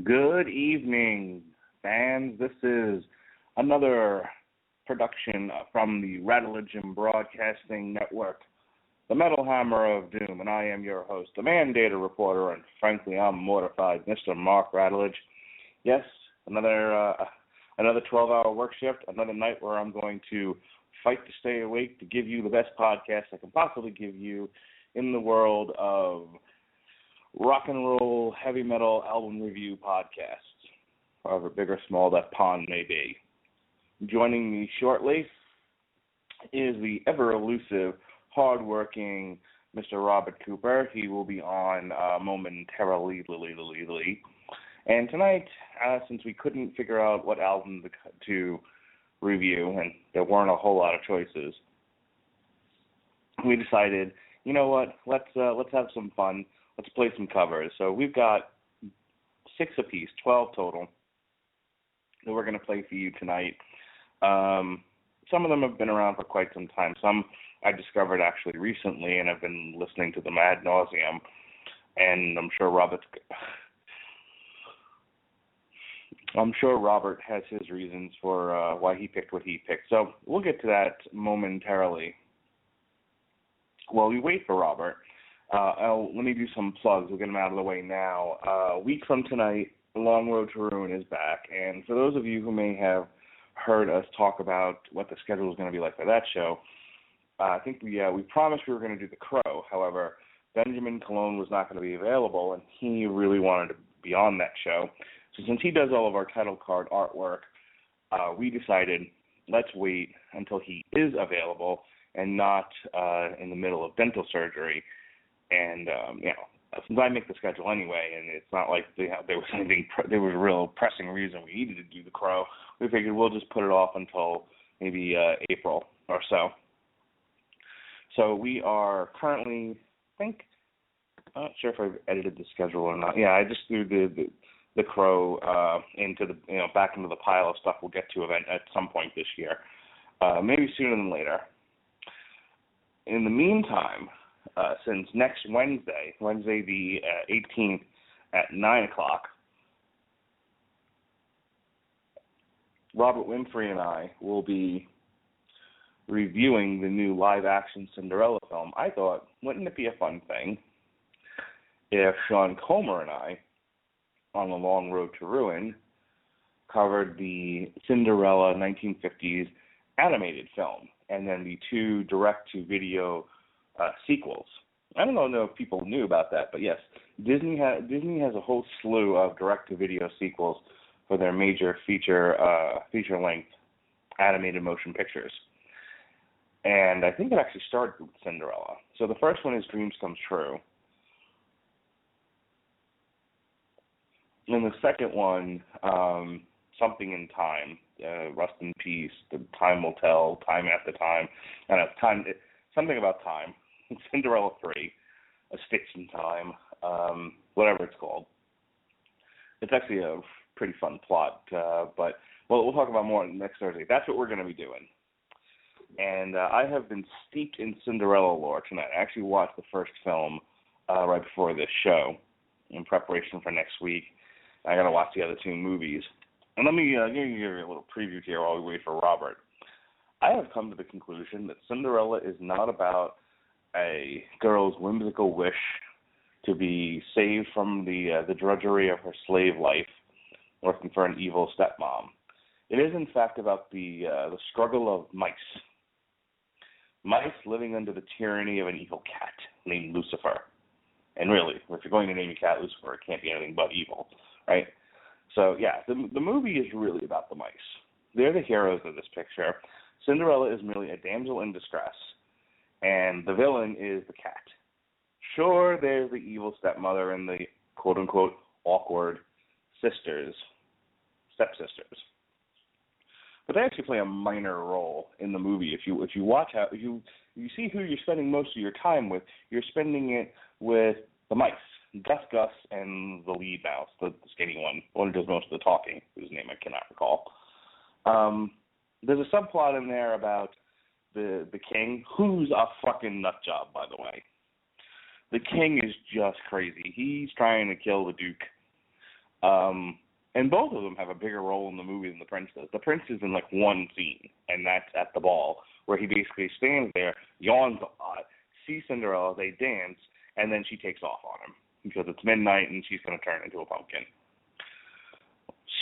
Good evening, fans. This is another production from the Radulich and Broadcasting Network, the Metal Hammer of Doom, and I am your host, the mandated reporter, and frankly, I'm mortified, Mr. Mark Radulich. Yes, another 12-hour work shift, another night where I'm going to fight to stay awake to give you the best podcast I can possibly give you in the world of rock and roll, heavy metal album review podcasts, however big or small that pond may be. Joining me shortly is the ever-elusive, hard-working Mr. Robert Cooper. He will be on momentarily. And tonight, since we couldn't figure out what album to review, and there weren't a whole lot of choices, we decided, you know what, let's have some fun. Let's play some covers. So we've got 6 apiece, 12 total, that we're going to play for you tonight. Some of them have been around for quite some time. Some I discovered actually recently, and I've been listening to them ad nauseum. And I'm sure Robert has his reasons for why he picked what he picked. So we'll get to that momentarily. While we wait for Robert, let me do some plugs. We'll get them out of the way now. A week from tonight, The Long Road to Ruin is back. And for those of you who may have heard us talk about what the schedule is going to be like for that show, I think we promised we were going to do The Crow. However, Benjamin Colon was not going to be available, and he really wanted to be on that show. So since he does all of our title card artwork, we decided let's wait until he is available and not in the middle of dental surgery. And, since I make the schedule anyway, and it's not like there was a real pressing reason we needed to do The Crow, we figured we'll just put it off until maybe April or so. So we are currently, I'm not sure if I've edited the schedule or not. Yeah, I just threw the Crow back into the pile of stuff we'll get to at some point this year, maybe sooner than later. In the meantime, since next Wednesday the 18th at 9 o'clock, Robert Winfrey and I will be reviewing the new live-action Cinderella film. I thought, wouldn't it be a fun thing if Sean Comer and I, on The Long Road to Ruin, covered the Cinderella 1950s animated film and then the 2 direct-to-video sequels. I don't know if people knew about that, but yes, Disney has a whole slew of direct-to-video sequels for their major feature-length animated motion pictures. And I think it actually started with Cinderella. So the first one is Dreams Come True. And the second one, Something in Time, Rust in Peace, The Time Will Tell, Time After Time, something about time. Cinderella 3, A Stitch in Time, whatever it's called. It's actually a pretty fun plot, but we'll talk about more next Thursday. That's what we're going to be doing. And I have been steeped in Cinderella lore tonight. I actually watched the first film right before this show in preparation for next week. I got to watch the other 2 movies. And let me give you a little preview here while we wait for Robert. I have come to the conclusion that Cinderella is not about a girl's whimsical wish to be saved from the drudgery of her slave life, working for an evil stepmom. It is, in fact, about the struggle of mice. Mice living under the tyranny of an evil cat named Lucifer. And really, if you're going to name a cat Lucifer, it can't be anything but evil, right? So, yeah, the movie is really about the mice. They're the heroes of this picture. Cinderella is merely a damsel in distress, and the villain is the cat. Sure, there's the evil stepmother and the quote-unquote awkward stepsisters. But they actually play a minor role in the movie. If you watch how you see who you're spending most of your time with, you're spending it with the mice, Gus, and the lead mouse, the skinny one who does most of the talking, whose name I cannot recall. There's a subplot in there about the king, who's a fucking nut job, by the way. The king is just crazy. He's trying to kill the duke. And both of them have a bigger role in the movie than the prince does. The prince is in like one scene, and that's at the ball, where he basically stands there, yawns a lot, sees Cinderella, they dance, and then she takes off on him because it's midnight and she's going to turn into a pumpkin.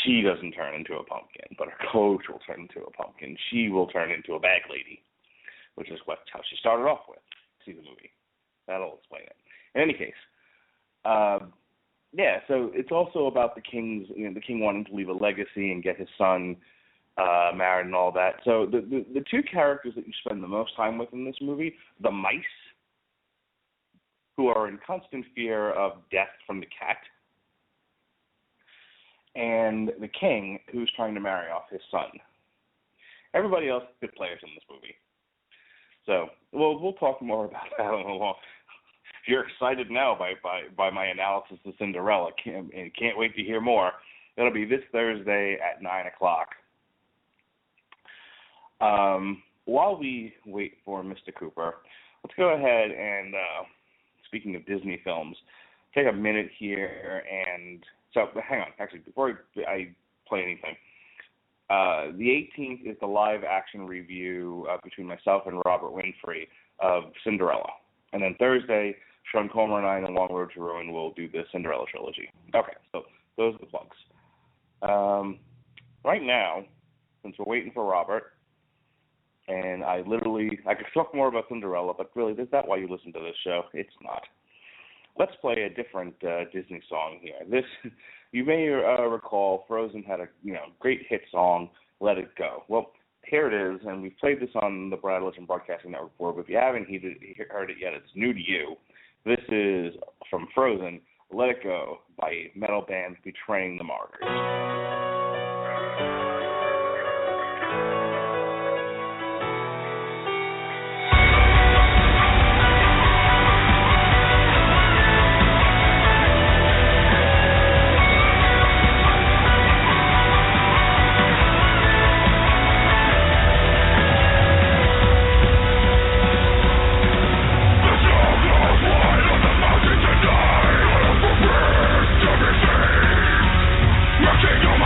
She doesn't turn into a pumpkin, but her coach will turn into a pumpkin. She will turn into a bag lady, which is how she started off with. See the movie. That'll explain it. In any case, yeah, so it's also about the king wanting to leave a legacy and get his son married and all that. So the two characters that you spend the most time with in this movie, the mice, who are in constant fear of death from the cat, and the king, who's trying to marry off his son. Everybody else is good players in this movie. So, we'll talk more about that on the long. If you're excited now by my analysis of Cinderella, and can't wait to hear more, it'll be this Thursday at 9 o'clock. While we wait for Mr. Cooper, let's go ahead and, speaking of Disney films, take a minute here and... So, hang on. Actually, before I play anything, the 18th is the live-action review between myself and Robert Winfrey of Cinderella. And then Thursday, Sean Comer and I in A Long Road to Ruin will do the Cinderella trilogy. Okay, so those are the plugs. Right now, since we're waiting for Robert, and I could talk more about Cinderella, but really, is that why you listen to this show? It's not. Let's play a different Disney song here. You may recall, Frozen had a great hit song, "Let It Go." Well, here it is, and we've played this on the Brad Legend Broadcasting Network before, but if you haven't heard it yet, it's new to you. This is from Frozen, "Let It Go" by metal band Betraying the Martyrs. King of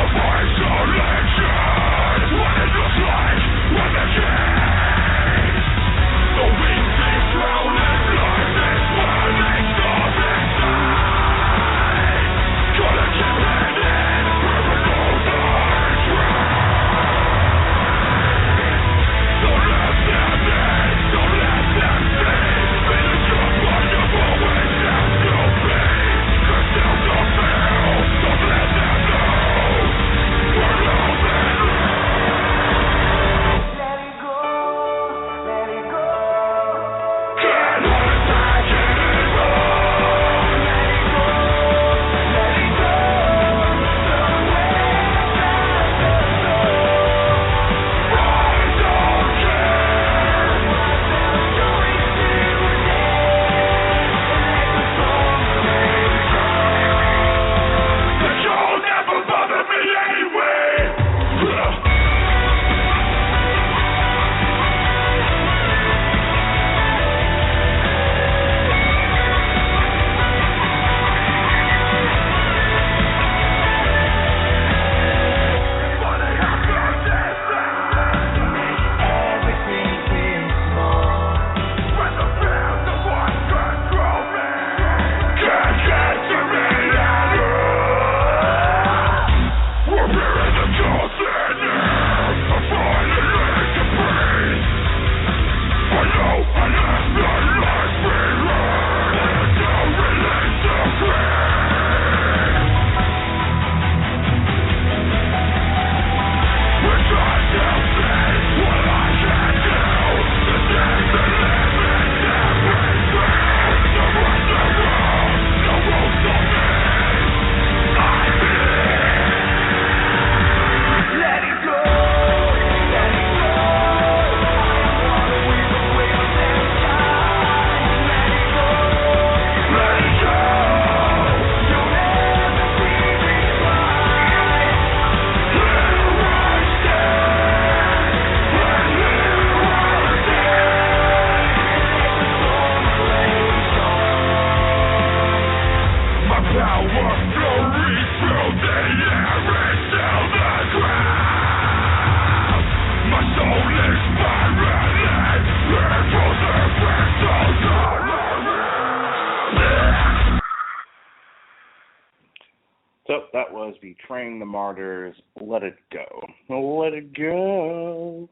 Betraying the Martyrs, Let It Go. Let It Go.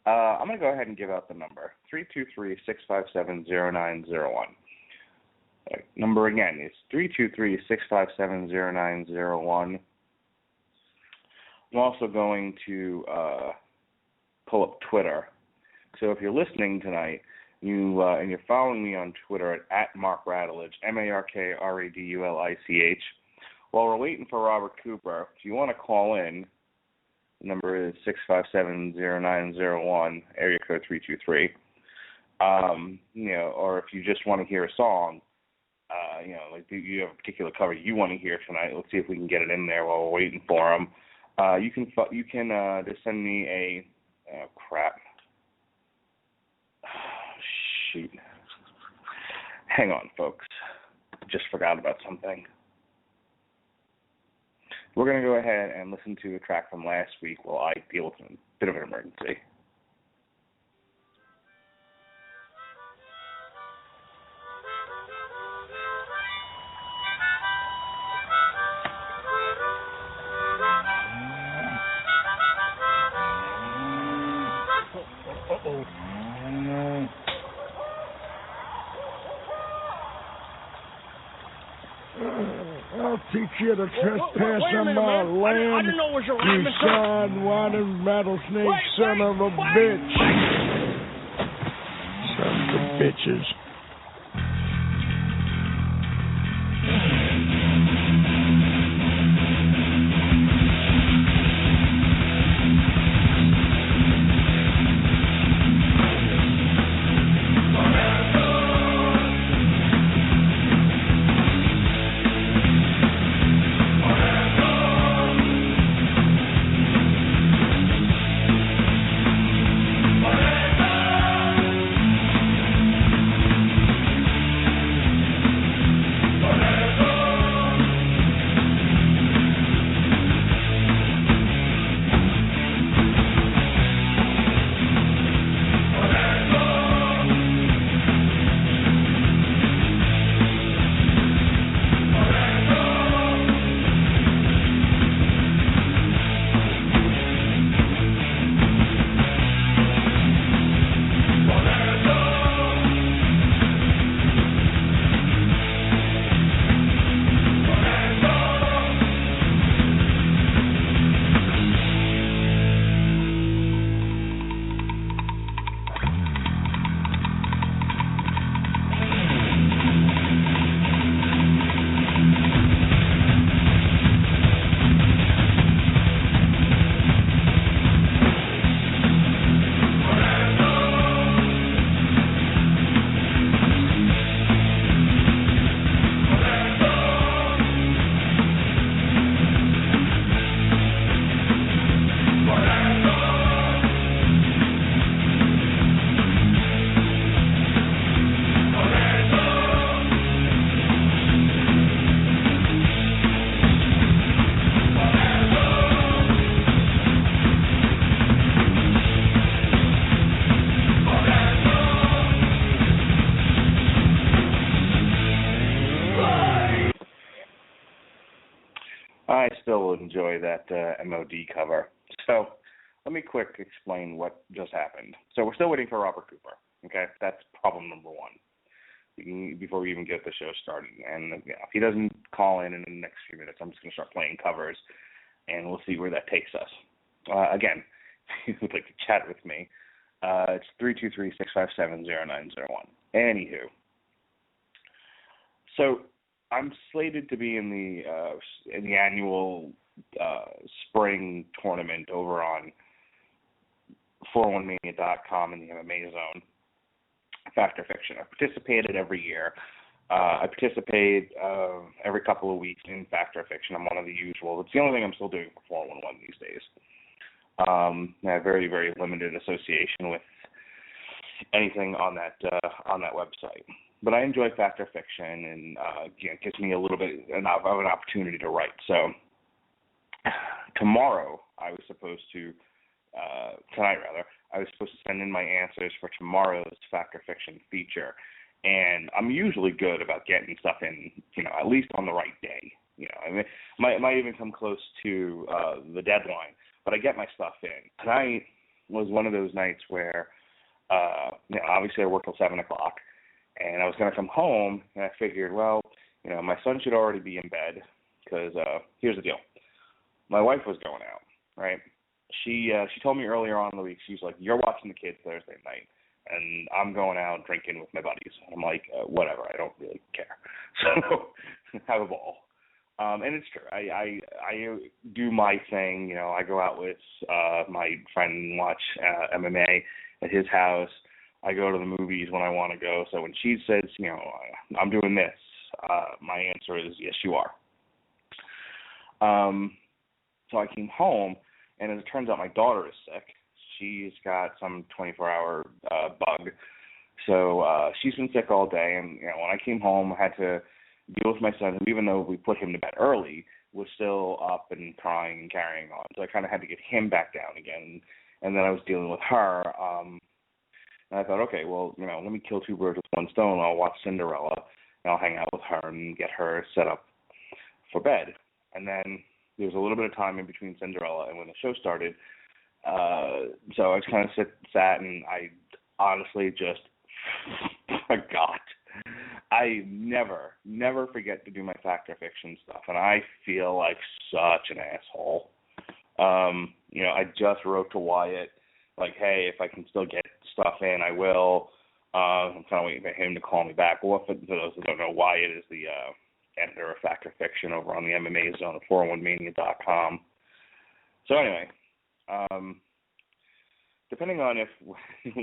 I'm going to go ahead and give out the number, 323-657-0901. Number again is 323-657-0901. I'm also going to pull up Twitter. So if you're listening tonight, and you're following me on Twitter at Mark Radulich, MarkRadulich. While we're waiting for Robert Cooper, if you want to call in, the number is 657-0901, area code 323. Or if you just want to hear a song, like you have a particular cover you want to hear tonight. Let's see if we can get it in there while we're waiting for him. You can just send me a crap. Shoot. Hang on, folks. Just forgot about something. We're going to go ahead and listen to a track from last week while I deal with a bit of an emergency. I'll teach you to trespass on my land. I didn't know it was your You side-wadded rattlesnake son of a bitch. Sons of bitches. I still enjoy that MOD cover. So let me quick explain what just happened. So we're still waiting for Robert Cooper. Okay, that's problem number one. Before we even get the show started, and if he doesn't call in the next few minutes, I'm just going to start playing covers, and we'll see where that takes us. Again, if you'd like to chat with me, it's 323-657-0901. Anywho, so I'm slated to be in the annual spring tournament over on 401mania.com in the MMA zone. Factor Fiction. I participated every year. I participate every couple of weeks in Factor Fiction. I'm one of the usual. It's the only thing I'm still doing for 411 these days. I have very, very limited association with anything on that website. But I enjoy Factor Fiction, and it gives me a little bit of an opportunity to write. So tomorrow, tonight I was supposed to send in my answers for tomorrow's Factor Fiction feature. And I'm usually good about getting stuff in, at least on the right day. I mean, might even come close to the deadline. But I get my stuff in. Tonight was one of those nights where, obviously I work till 7 o'clock, and I was going to come home, and I figured, well, my son should already be in bed, because here's the deal. My wife was going out, right? She told me earlier on in the week, she's like, you're watching the kids Thursday night, and I'm going out drinking with my buddies. I'm like, whatever, I don't really care. So have a ball. And it's true. I do my thing. I go out with my friend and watch MMA at his house. I go to the movies when I want to go. So when she says, I'm doing this, my answer is, yes, you are. So I came home, and as it turns out, my daughter is sick. She's got some 24-hour bug. So she's been sick all day, and when I came home, I had to deal with my son, who, even though we put him to bed early, was still up and crying and carrying on. So I kind of had to get him back down again. And then I was dealing with her. And I thought, okay, well, let me kill two birds with one stone. I'll watch Cinderella, and I'll hang out with her and get her set up for bed. And then there was a little bit of time in between Cinderella and when the show started. So I just kind of sat, and I honestly just forgot. I never forget to do my fact or fiction stuff, and I feel like such an asshole. I just wrote to Wyatt, like, hey, if I can still get stuff in, I will. I'm kind of waiting for him to call me back. Well, for those who don't know, Wyatt is the editor of Fact or Fiction over on the MMA Zone at 401mania.com. So anyway, depending on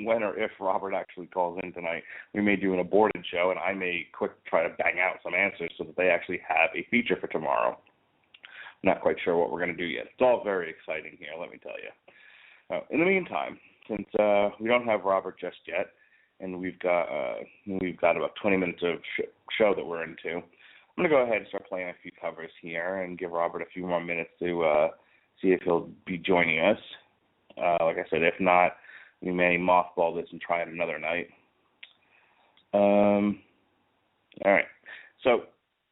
when or if Robert actually calls in tonight, we may do an aborted show, and I may try to bang out some answers so that they actually have a feature for tomorrow. I'm not quite sure what we're going to do yet. It's all very exciting here, let me tell you. In the meantime, since we don't have Robert just yet, and we've got about 20 minutes of show that we're into, I'm going to go ahead and start playing a few covers here and give Robert a few more minutes to see if he'll be joining us. Like I said, if not, we may mothball this and try it another night. All right. So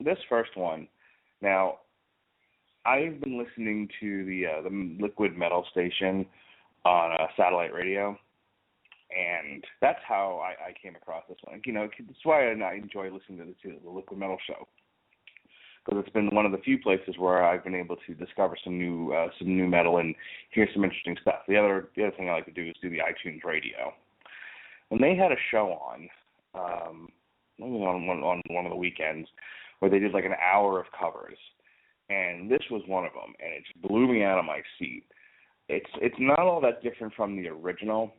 this first one, now, I've been listening to the Liquid Metal station on satellite radio, and that's how I came across this one. That's why I enjoy listening to the Liquid Metal show, because it's been one of the few places where I've been able to discover some new metal and hear some interesting stuff. The other thing I like to do is do the iTunes radio. And they had a show on one of the weekends where they did like an hour of covers, and this was one of them, and it just blew me out of my seat. It's not all that different from the original,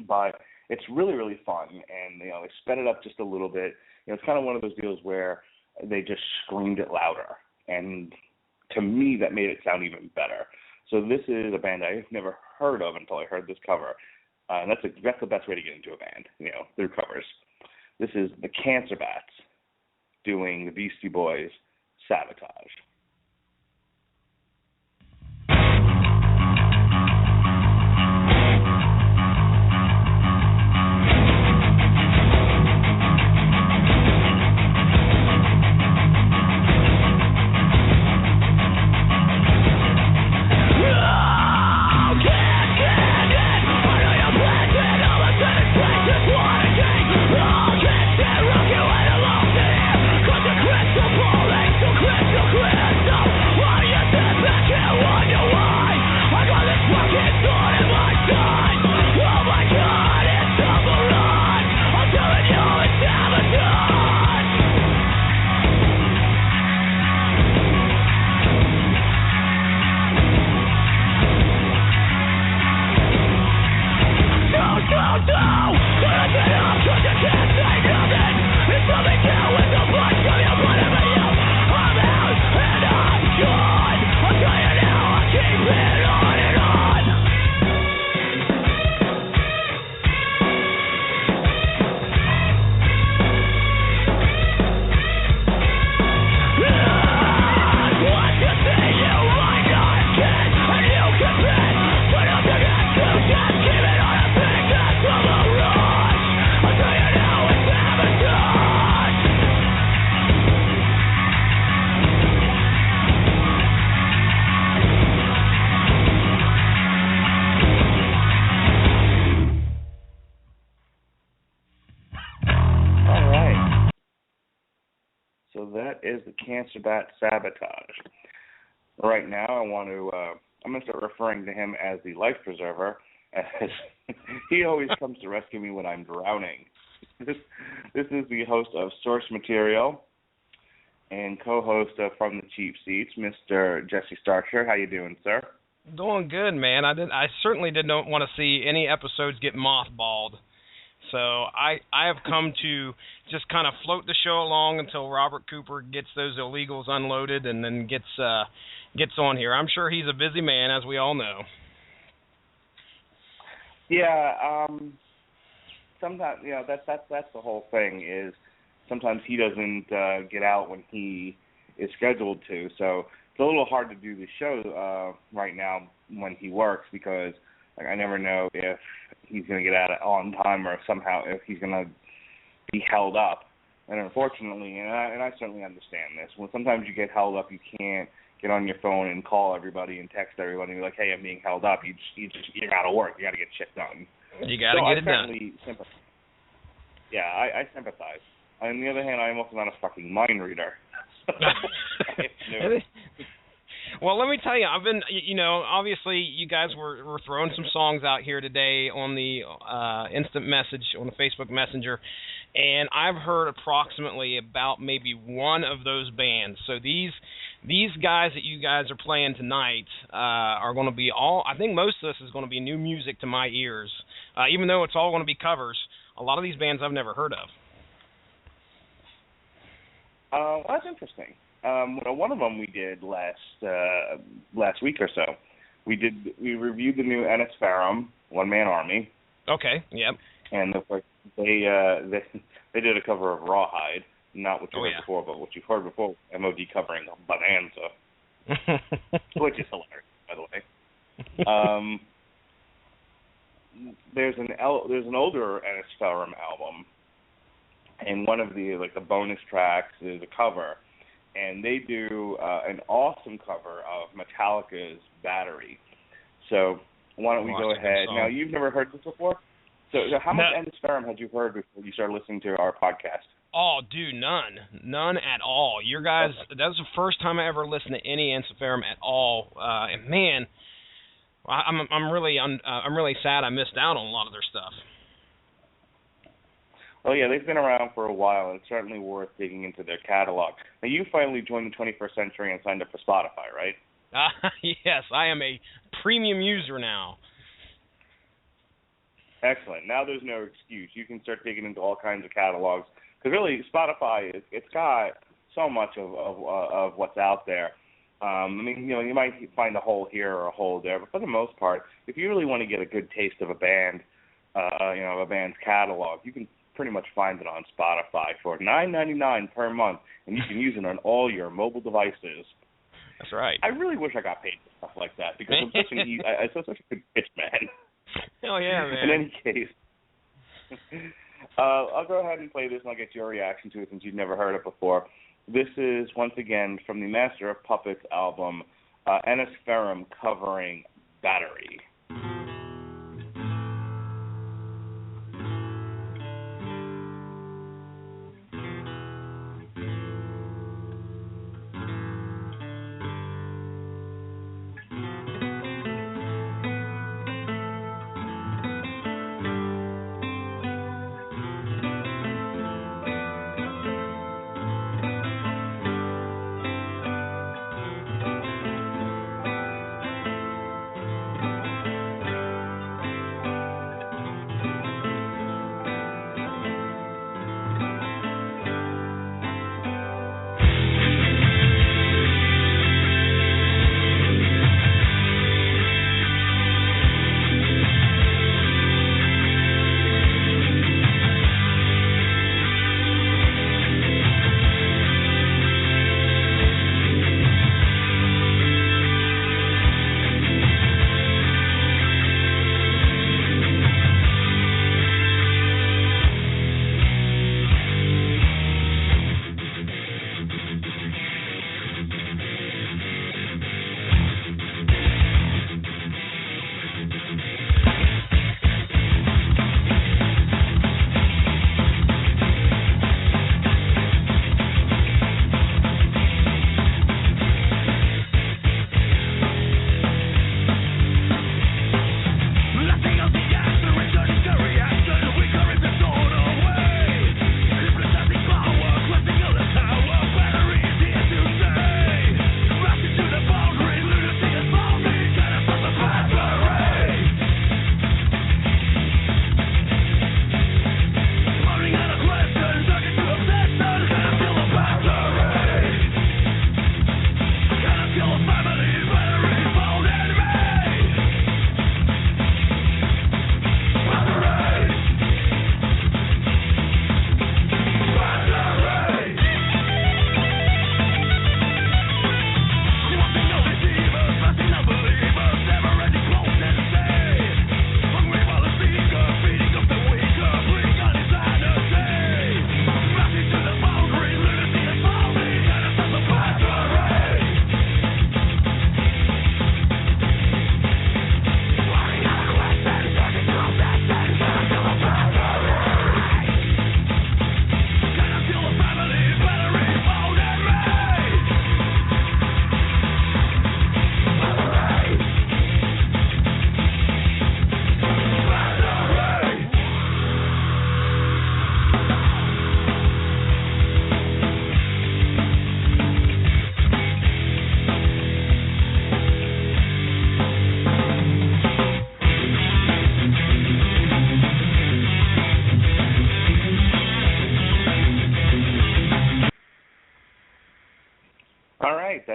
but it's really, really fun, and they sped it up just a little bit. It's kind of one of those deals where they just screamed it louder, and to me that made it sound even better. So this is a band I've never heard of until I heard this cover, and that's the best way to get into a band, through covers. This is the Cancer Bats doing the Beastie Boys' Sabotage. Crystal falling, so crystal clear. is the cancer bat Sabotage. Right now, I'm going to start referring to him as the life preserver, as he always comes to rescue me when I'm drowning. This is the host of Source Material and co-host of From the Cheap Seats, Mr. Jesse Starcher. How you doing, sir? Doing good, man. I certainly didn't want to see any episodes get mothballed. So I have come to just kind of float the show along until Robert Cooper gets those illegals unloaded and then gets on here. I'm sure he's a busy man, as we all know. Yeah, sometimes that's the whole thing is sometimes he doesn't get out when he is scheduled to. So it's a little hard to do the show right now when he works because I never know if he's going to get out on time or somehow if he's going to be held up. And unfortunately, and I certainly understand this, when sometimes you get held up, you can't get on your phone and call everybody and text everybody and be like, hey, I'm being held up. You got to work. You got to get shit done. You got to get it done. Yeah, I sympathize. On the other hand, I'm also not a fucking mind reader. Well, let me tell you, I've been, obviously you guys were throwing some songs out here today on the instant message, on the Facebook Messenger, and I've heard approximately about maybe one of those bands. So these guys that you guys are playing tonight are going to be I think most of this is going to be new music to my ears, even though it's all going to be covers. A lot of these bands I've never heard of. Well, that's interesting. One of them we did last week or so. We reviewed the new Ennis Ferrum One Man Army. Okay. Yep. And of course they did a cover of Rawhide, not what you heard before, but what you've heard before. MOD covering Bonanza, which is hilarious, by the way. There's an older Ennis Ferrum album, and one of the bonus tracks is a cover. And they do an awesome cover of Metallica's Battery. So why don't we go ahead? Now, you've never heard this before? So how much Ennis Ferrum had you heard before you started listening to our podcast? Oh, dude, none at all. Your guys, that was the first time I ever listened to any Ennis Ferrum at all. And man, I'm really sad I missed out on a lot of their stuff. Well, yeah, they've been around for a while, and it's certainly worth digging into their catalog. Now, you finally joined the 21st century and signed up for Spotify, right? Yes, I am a premium user now. Excellent. Now there's no excuse. You can start digging into all kinds of catalogs. Because really, Spotify, it's got so much of what's out there. You might find a hole here or a hole there, but for the most part, if you really want to get a good taste of a band, a band's catalog, you can pretty much find it on Spotify for $9.99 per month, and you can use it on all your mobile devices. That's right. I really wish I got paid for stuff like that because I'm such a good pitch man. Hell yeah, man. In any case, I'll go ahead and play this, and I'll get your reaction to it since you've never heard it before. This is, once again, from the Master of Puppets album, Ennis Ferrum covering Battery.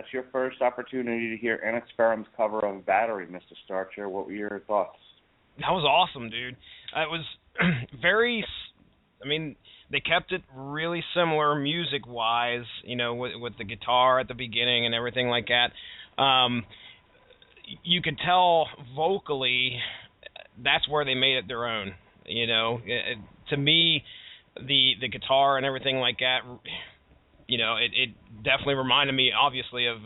that's your first opportunity to hear Anasferum's cover of Battery, Mr. Starcher. What were your thoughts? That was awesome, dude. It was very. I mean, they kept it really similar music-wise, with the guitar at the beginning and everything like that. You could tell vocally that's where they made it their own. To me, the guitar and everything like that, it definitely reminded me, obviously, of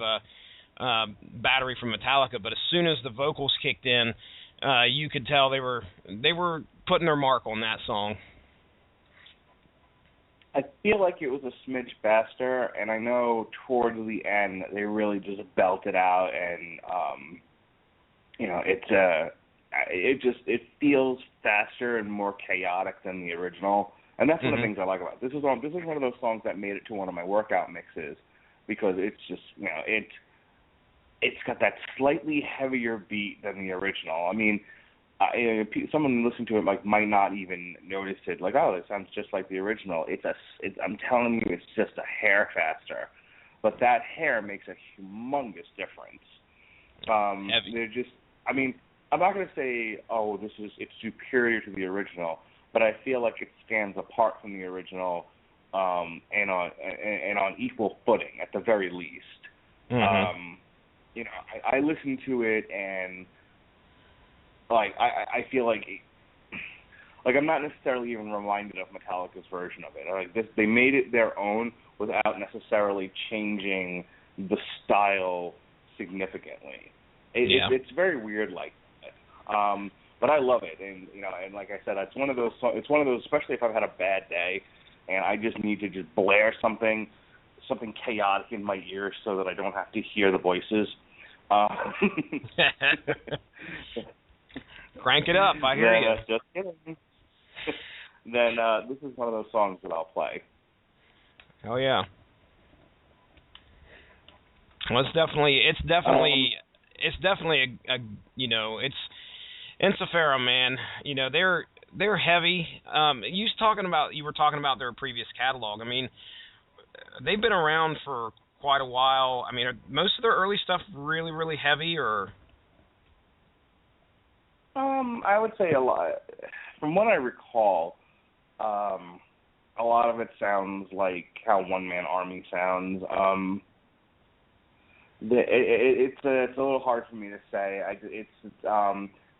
Battery from Metallica. But as soon as the vocals kicked in, you could tell they were putting their mark on that song. I feel like it was a smidge faster, and I know towards the end they really just belted out, and it feels faster and more chaotic than the original, and that's one of the things I like about it. This is one of those songs that made it to one of my workout mixes because it's just it's got that slightly heavier beat than the original. I mean, someone listening to it might not even notice it. Like, oh, it sounds just like the original. I'm telling you, it's just a hair faster, but that hair makes a humongous difference. They're just. I mean, I'm not going to say, oh, it's superior to the original, but I feel like it stands apart from the original, and on equal footing at the very least. I listen to it and. I feel like I'm not necessarily even reminded of Metallica's version of it. Like this, they made it their own without necessarily changing the style significantly. It's very weird like that. But I love it, and like I said, it's one of those, especially if I've had a bad day, and I just need to just blare something chaotic in my ears so that I don't have to hear the voices. Crank it up, I hear you. Just kidding. Then this is one of those songs that I'll play. Oh yeah. Well, it's definitely it's Ensiferum, man. They're heavy. You were talking about their previous catalog. I mean, they've been around for quite a while. I mean, are most of their early stuff really, really heavy, or? I would say a lot. From what I recall, a lot of it sounds like how One Man Army sounds. It's a little hard for me to say.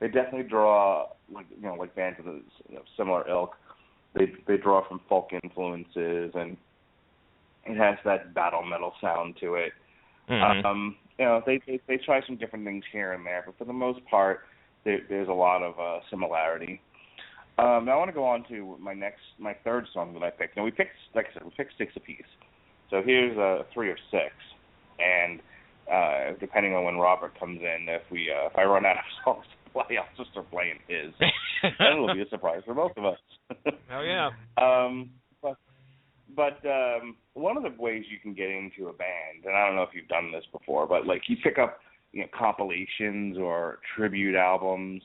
They definitely draw like bands of similar ilk. They draw from folk influences, and it has that battle metal sound to it. They try some different things here and there, but for the most part, there's a lot of similarity. Now I want to go on to my third song that I picked. Now we picked 6 apiece. So here's 3 or 6, and depending on when Robert comes in, if I run out of songs to play, I'll just start playing his. That will be a surprise for both of us. Oh yeah. But one of the ways you can get into a band, and I don't know if you've done this before, but like you pick up compilations or tribute albums,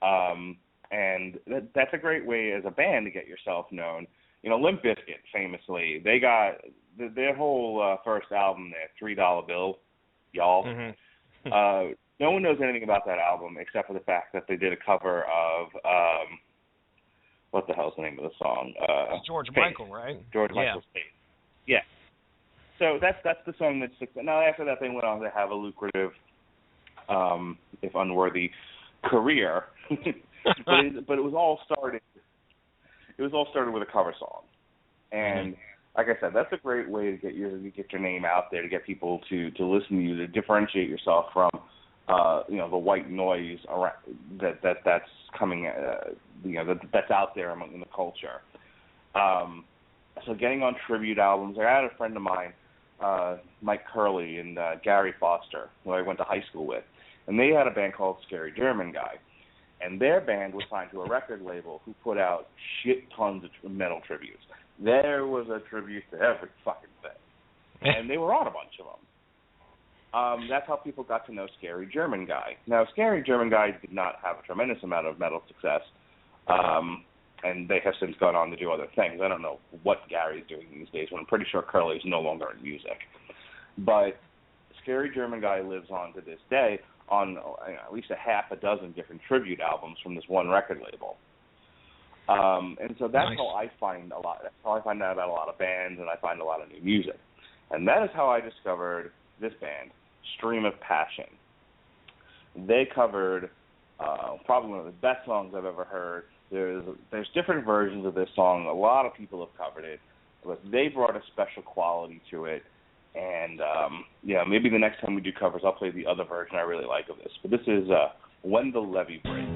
and that's a great way as a band to get yourself known. Limp Bizkit, famously, they got their whole first album, their $3 Bill, y'all. No one knows anything about that album except for the fact that they did a cover of what the hell's the name of the song? George Faith. Michael, right? George Michael's Faith. Yeah. So that's the song that sticks. Now after that, they went on to have a lucrative, if unworthy, career. but it was all started. It was all started with a cover song, and like I said, that's a great way to get your name out there, to get people to listen to you, to differentiate yourself from the white noise around that's coming that's out there in the culture. So getting on tribute albums, I had a friend of mine, Mike Curley and Gary Foster, who I went to high school with, and they had a band called Scary German Guy, and their band was signed to a record label who put out shit tons of metal tributes. There was a tribute to every fucking thing, and they were on a bunch of them. That's how people got to know Scary German Guy. Now, Scary German Guy did not have a tremendous amount of metal success, and they have since gone on to do other things. I don't know what Gary's doing these days, but I'm pretty sure Curly's no longer in music. But Scary German Guy lives on to this day on at least a half a dozen different tribute albums from this one record label. And so that's nice. how I find a lot. That's how I find out about a lot of bands, and I find a lot of new music. And that is how I discovered this band, Stream of Passion. They covered probably one of the best songs I've ever heard. There's different versions of this song. A lot of people have covered it, but they brought a special quality to it. And, maybe the next time we do covers, I'll play the other version I really like of this. But this is When the Levee Breaks.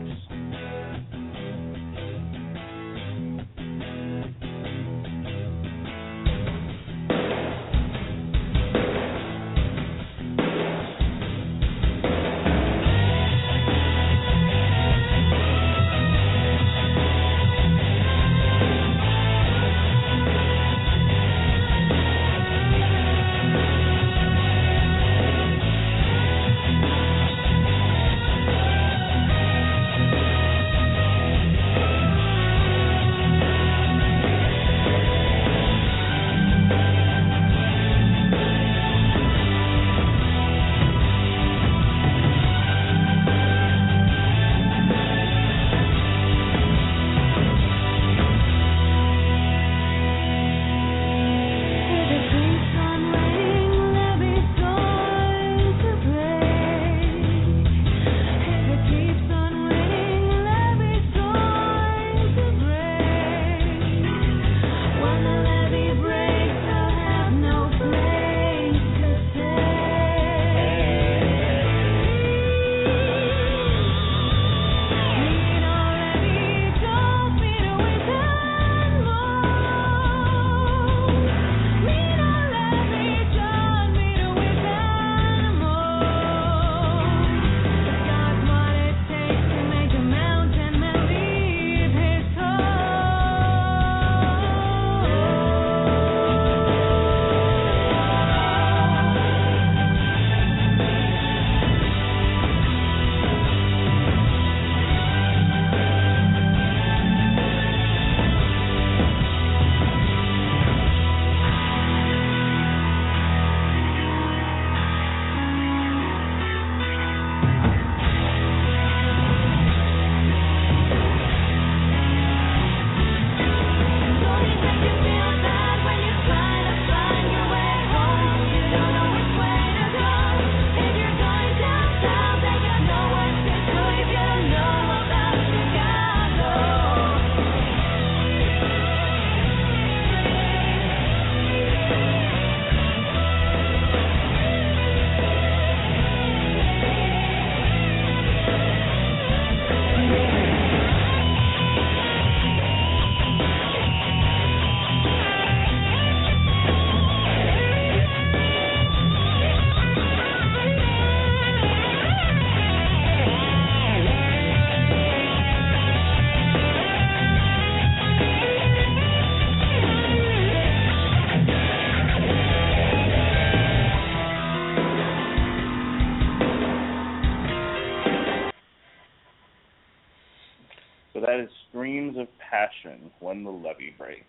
So that is Streams of Passion, When the Levee Breaks.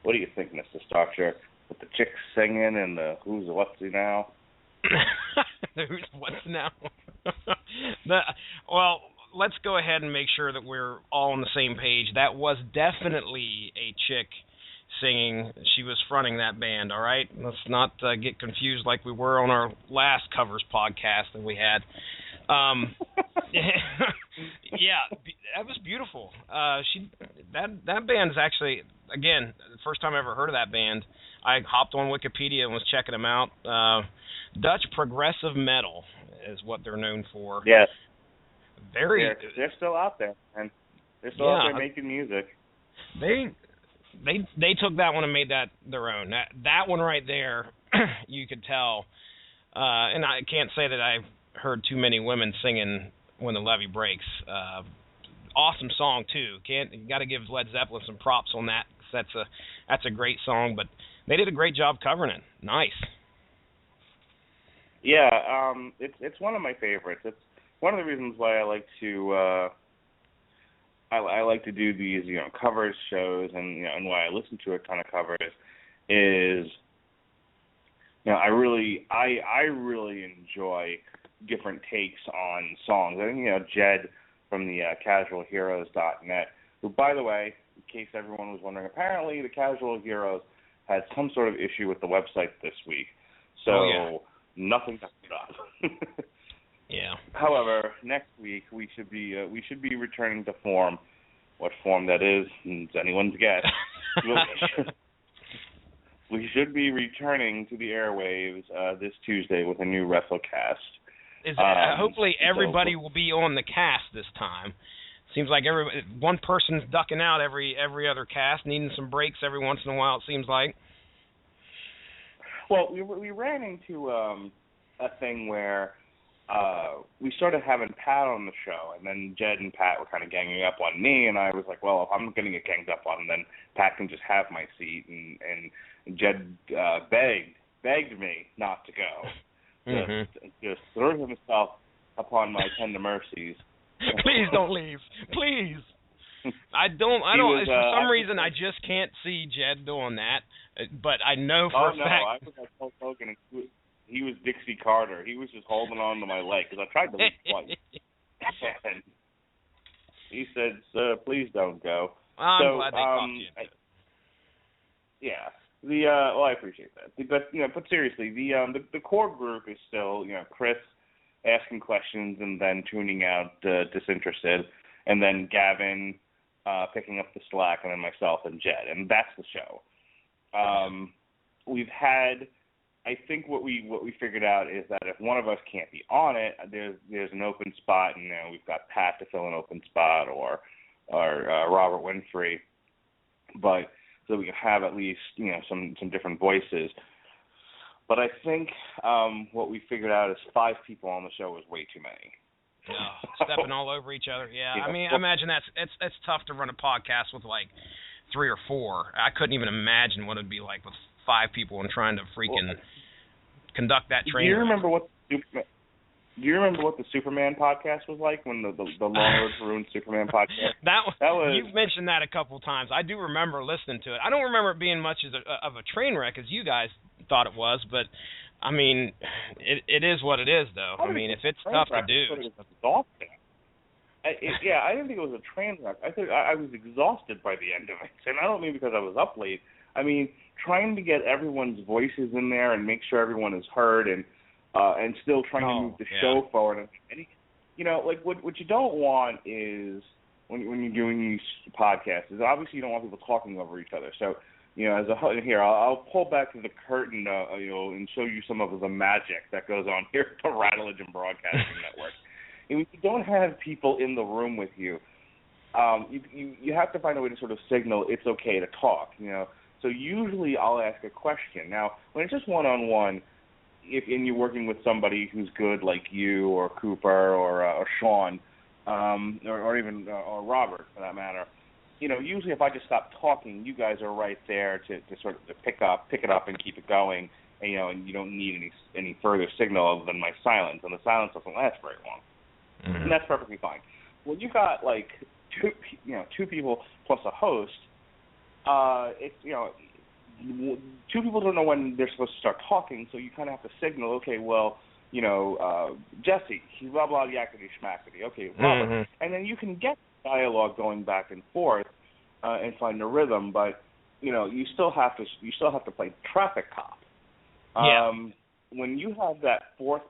What do you think, Mr. Starcher? With the chicks singing and the who's the what's now? The who's what's now? Well, let's go ahead and make sure that we're all on the same page. That was definitely a chick singing. She was fronting that band, all right? Let's not get confused like we were on our last covers podcast that we had. Yeah, that was beautiful. That band's actually, again, the first time I ever heard of that band. I hopped on Wikipedia and was checking them out. Dutch progressive metal is what they're known for. Yes. They're still out there, and they're still out there making music. They took that one and made that their own. That one right there, you could tell. And I can't say that I've heard too many women singing When the Levee Breaks. Awesome song too. You got to give Led Zeppelin some props on that. That's a great song, but they did a great job covering it. Nice. Yeah, it's one of my favorites. It's one of the reasons why I like to I like to do these covers shows, and and why I listen to a ton of covers is I really enjoy different takes on songs. I think Jed from the casualheroes.net, who, by the way, in case everyone was wondering, apparently the Casual Heroes had some sort of issue with the website this week, so nothing got put up. Yeah. However, next week we should be returning to form. What form that is anyone's guess. We should be returning to the airwaves this Tuesday with a new WrestleCast. Hopefully everybody will be on the cast this time. Seems like one person's ducking out every other cast, needing some breaks every once in a while, it seems like. Well, we ran into a thing where we started having Pat on the show, and then Jed and Pat were kind of ganging up on me, and I was like, well, if I'm going to get ganged up on, then Pat can just have my seat, and Jed begged me not to go. Just threw himself upon my tender mercies. Please don't leave. Please. I don't. For some reason, I just can't see Jed doing that. But I know for a fact. I was like Hulk Hogan. He was Dixie Carter. He was just holding on to my leg because I tried to leave twice. And he said, "Please don't go." I'm glad they talked to you. Yeah. I appreciate that. But seriously, the core group is still Chris asking questions and then tuning out disinterested, and then Gavin picking up the slack, and then myself and Jed, and that's the show. We've had, I think what we figured out is that if one of us can't be on it, there's an open spot, and we've got Pat to fill an open spot, or Robert Winfrey, but so we can have at least some different voices. But I think what we figured out is 5 people on the show is way too many. Stepping all over each other. Yeah, I mean, I imagine it's tough to run a podcast with like 3 or 4. I couldn't even imagine what it'd be like with 5 people and trying to freaking conduct that training. Do you remember what the Superman podcast was like, when the Long Road to Ruin Superman podcast? that was. You've mentioned that a couple of times. I do remember listening to it. I don't remember it being much of a train wreck as you guys thought it was, but I mean, it is what it is, though. I mean, if it's tough to do. It was exhausting. I didn't think it was a train wreck. I think I was exhausted by the end of it, and I don't mean because I was up late. I mean, trying to get everyone's voices in there and make sure everyone is heard, and still trying to move the show forward. And like what you don't want is when you're doing these podcasts is obviously you don't want people talking over each other. So as I'll pull back the curtain, and show you some of the magic that goes on here at the Radulich and Broadcasting Network. And if you don't have people in the room with you, you have to find a way to sort of signal it's okay to talk. So usually I'll ask a question. Now, when it's just one-on-one, and you're working with somebody who's good like you or Cooper or Sean, or even Robert for that matter, usually if I just stop talking, you guys are right there to sort of pick it up and keep it going, and you don't need any further signal other than my silence, and the silence doesn't last very long, and that's perfectly fine. When you got like two people plus a host, it's 2 people don't know when they're supposed to start talking, so you kind of have to signal, okay, well, Jesse, he's blah blah yakety schmackety, okay, Robert, and then you can get dialogue going back and forth and find a rhythm, but you still have to play traffic cop. When you have that fourth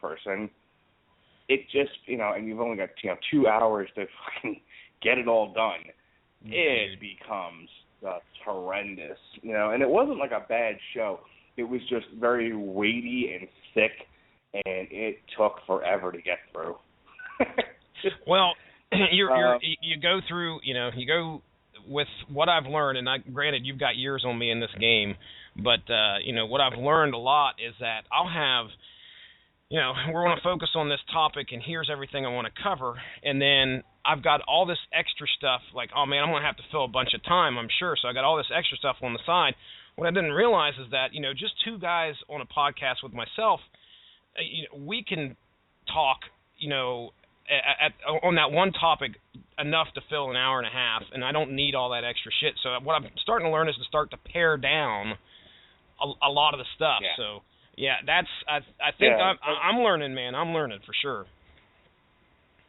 person, it just and you've only got 2 hours to fucking get it all done. It becomes horrendous, and it wasn't like a bad show. It was just very weighty and thick, and it took forever to get through. Well, you go through, you go with what I've learned, and granted you've got years on me in this game, but what I've learned a lot is that I'll have, we're going to focus on this topic, and here's everything I want to cover, and then I've got all this extra stuff, like, oh man, I'm going to have to fill a bunch of time, I'm sure, so I got all this extra stuff on the side. What I didn't realize is that, just 2 guys on a podcast with myself, we can talk, on that one topic enough to fill an hour and a half, and I don't need all that extra shit. So what I'm starting to learn is to start to pare down a lot of the stuff. Yeah. So yeah, I think I'm learning, man. I'm learning for sure.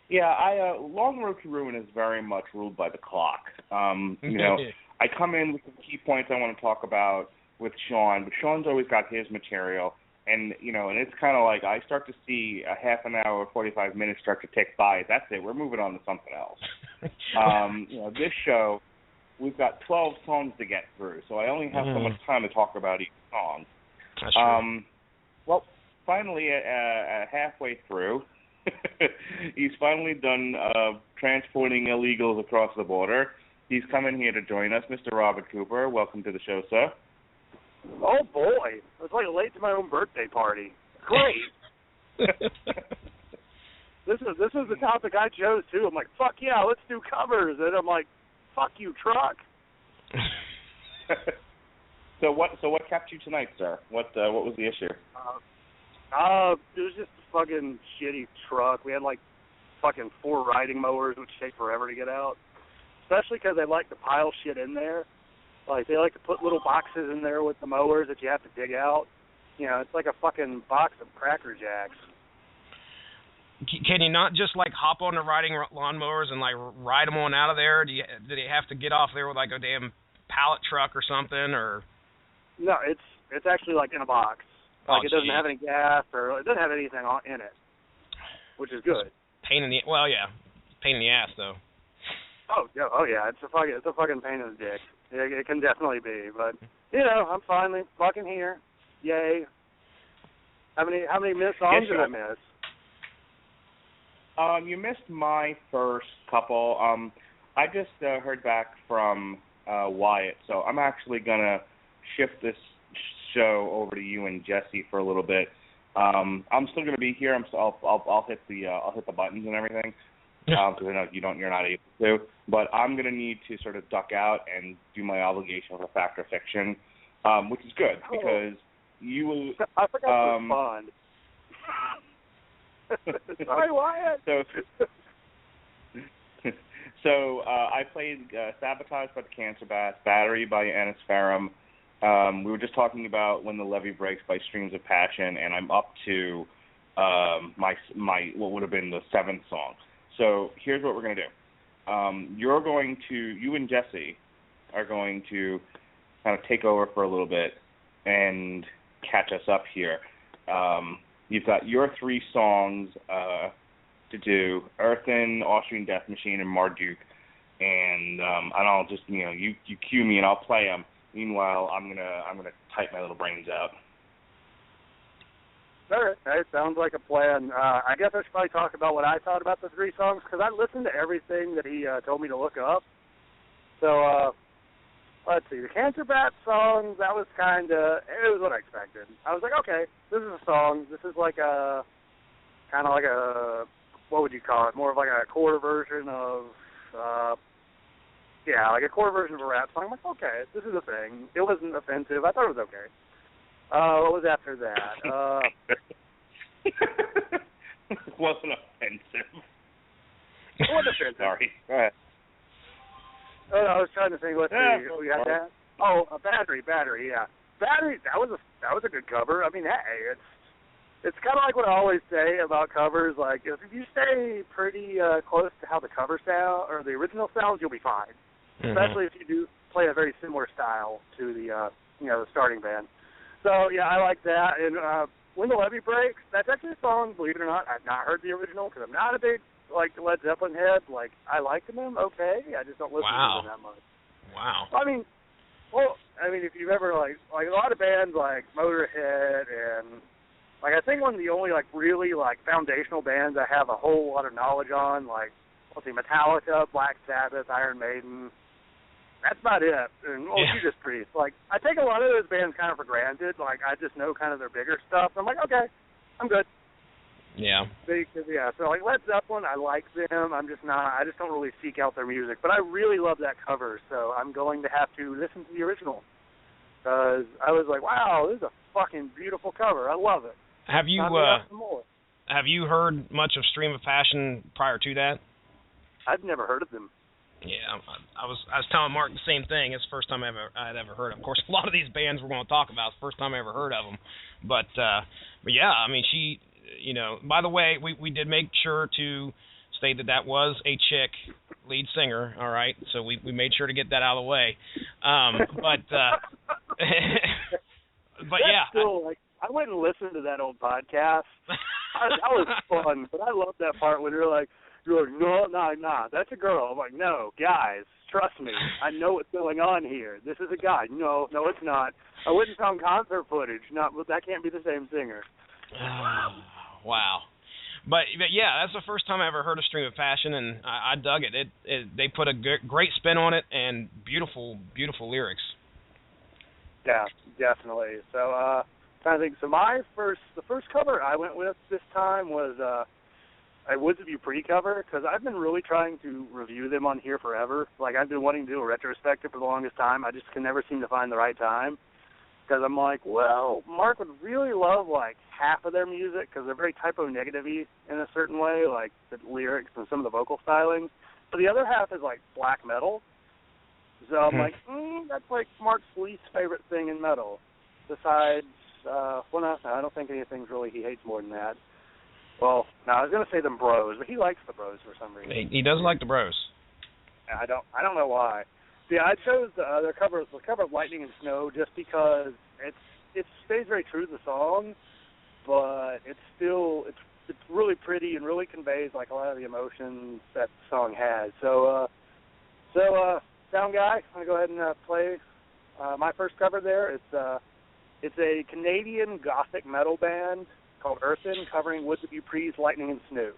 Yeah, Long Road to Ruin is very much ruled by the clock. You know, I come in with some key points I want to talk about with Sean, but Sean's always got his material, and you know, and it's kind of like I start to see a half an hour, 45 minutes start to tick by. That's it. We're moving on to something else. You know, this show, we've got 12 songs to get through, so I only have so much time to talk about each song. That's true. Well, finally, halfway through, he's finally done transporting illegals across the border. He's coming here to join us, Mr. Robert Cooper. Welcome to the show, sir. Oh boy, it's like late to my own birthday party. Great. This is the topic I chose too. I'm like, fuck yeah, let's do covers, and I'm like, fuck you, truck. So what kept you tonight, sir? What was the issue? It was just a fucking shitty truck. We had like fucking 4 riding mowers, which take forever to get out. Especially because they like to pile shit in there. Like, they like to put little boxes in there with the mowers that you have to dig out. You know, it's like a fucking box of Cracker Jacks. Can you not just, like, hop on the riding lawnmowers and, like, ride them on out of there? Do you have to get off there with, like, a damn pallet truck or something, or? No, it's actually, like, in a box. Like, it doesn't have any gas, or it doesn't have anything in it, which is good. Pain in the ass, though. Oh yeah, it's a fucking pain in the dick. It can definitely be, but you know, I'm finally fucking here. Yay! How many missed songs did I miss? You missed my first couple. I just heard back from Wyatt, so I'm actually gonna shift this show over to you and Jesse for a little bit. I'm still gonna be here. I'll hit the buttons and everything. Because I know you're not able to, but I'm going to need to sort of duck out and do my obligation of a fact or fiction, which is good because you will. I forgot to respond. Sorry, Wyatt. So I played Sabotage by the Cancer Bats, Battery by Anisferum. We were just talking about When the Levee Breaks by Streams of Passion, and I'm up to my what would have been the 7th song. So here's what we're going to do. You and Jesse are going to kind of take over for a little bit and catch us up here. You've got your 3 songs to do: Earthen, Austrian Death Machine, and Marduk. And I'll just, you cue me and I'll play them. Meanwhile, I'm gonna type my little brains out. All right, that sounds like a plan. I guess I should probably talk about what I thought about the 3 songs, because I listened to everything that he told me to look up. So, let's see. The Cancer Bat song, that was it was what I expected. I was like, okay, this is a song. This is like kind of like what would you call it? More of like a quarter version of, like a quarter version of a rap song. I'm like, okay, this is a thing. It wasn't offensive. I thought it was okay. What was after that? Wasn't offensive. It wasn't offensive. Sorry. Go ahead. I was trying to think. Let's see. We got that. Oh, a battery. Yeah, battery. That was a good cover. I mean, hey, it's kind of like what I always say about covers. Like, if you stay pretty close to how the cover sound or the original sounds, you'll be fine. Mm-hmm. Especially if you do play a very similar style to the the starting band. So, yeah, I like that. And When the Levee Breaks, that's actually a song, believe it or not, I've not heard the original because I'm not a big, Led Zeppelin head. I liked them, okay. I just don't listen to them that much. Wow. I mean, if you've ever, a lot of bands like Motorhead and, I think one of the only, really, foundational bands I have a whole lot of knowledge on, Metallica, Black Sabbath, Iron Maiden. That's about it. And Judas Priest. I take a lot of those bands kind of for granted. I just know kind of their bigger stuff. I'm like, okay, I'm good. Yeah. So Led Zeppelin, I like them. I just don't really seek out their music. But I really love that cover, so I'm going to have to listen to the original. Because I was like, wow, this is a fucking beautiful cover. I love it. Have you heard much of Stream of Passion prior to that? I've never heard of them. Yeah, I was telling Mark the same thing. It's the first time I'd ever heard of them. Of course, a lot of these bands we're going to talk about, it's the first time I ever heard of them. But yeah, I mean, she, by the way, we did make sure to state that was a chick lead singer, all right? So we made sure to get that out of the way. But yeah. Still, I went and listened to that old podcast. That was fun, but I love that part when you're like, no, that's a girl. I'm like, no, guys, trust me. I know what's going on here. This is a guy. No, it's not. I went and found concert footage. That can't be the same singer. Wow. But yeah, that's the first time I ever heard of Stream of Passion, and I dug it. They put a great spin on it and beautiful, beautiful lyrics. Yeah, definitely. So, trying to think. So the first cover I went with this time was a Woods of You pre-cover, because I've been really trying to review them on here forever. I've been wanting to do a retrospective for the longest time. I just can never seem to find the right time, because I'm like, well, Mark would really love half of their music, because they're very typo-negative-y in a certain way, like the lyrics and some of the vocal stylings. But the other half is black metal. So I'm like, that's Mark's least favorite thing in metal. Besides, no, I don't think anything's really he hates more than that. Well, no, I was going to say them Bros, but he likes the Bros for some reason. He does like the Bros. I don't know why. Yeah, I chose the cover of Lightning and Snow just because it stays very true to the song, but it's really pretty and really conveys a lot of the emotions that the song has. So sound guy, I'm gonna go ahead and play my first cover there. It's a Canadian gothic metal band called Earthen, covering Woods of You Pre's Lightning and Snow.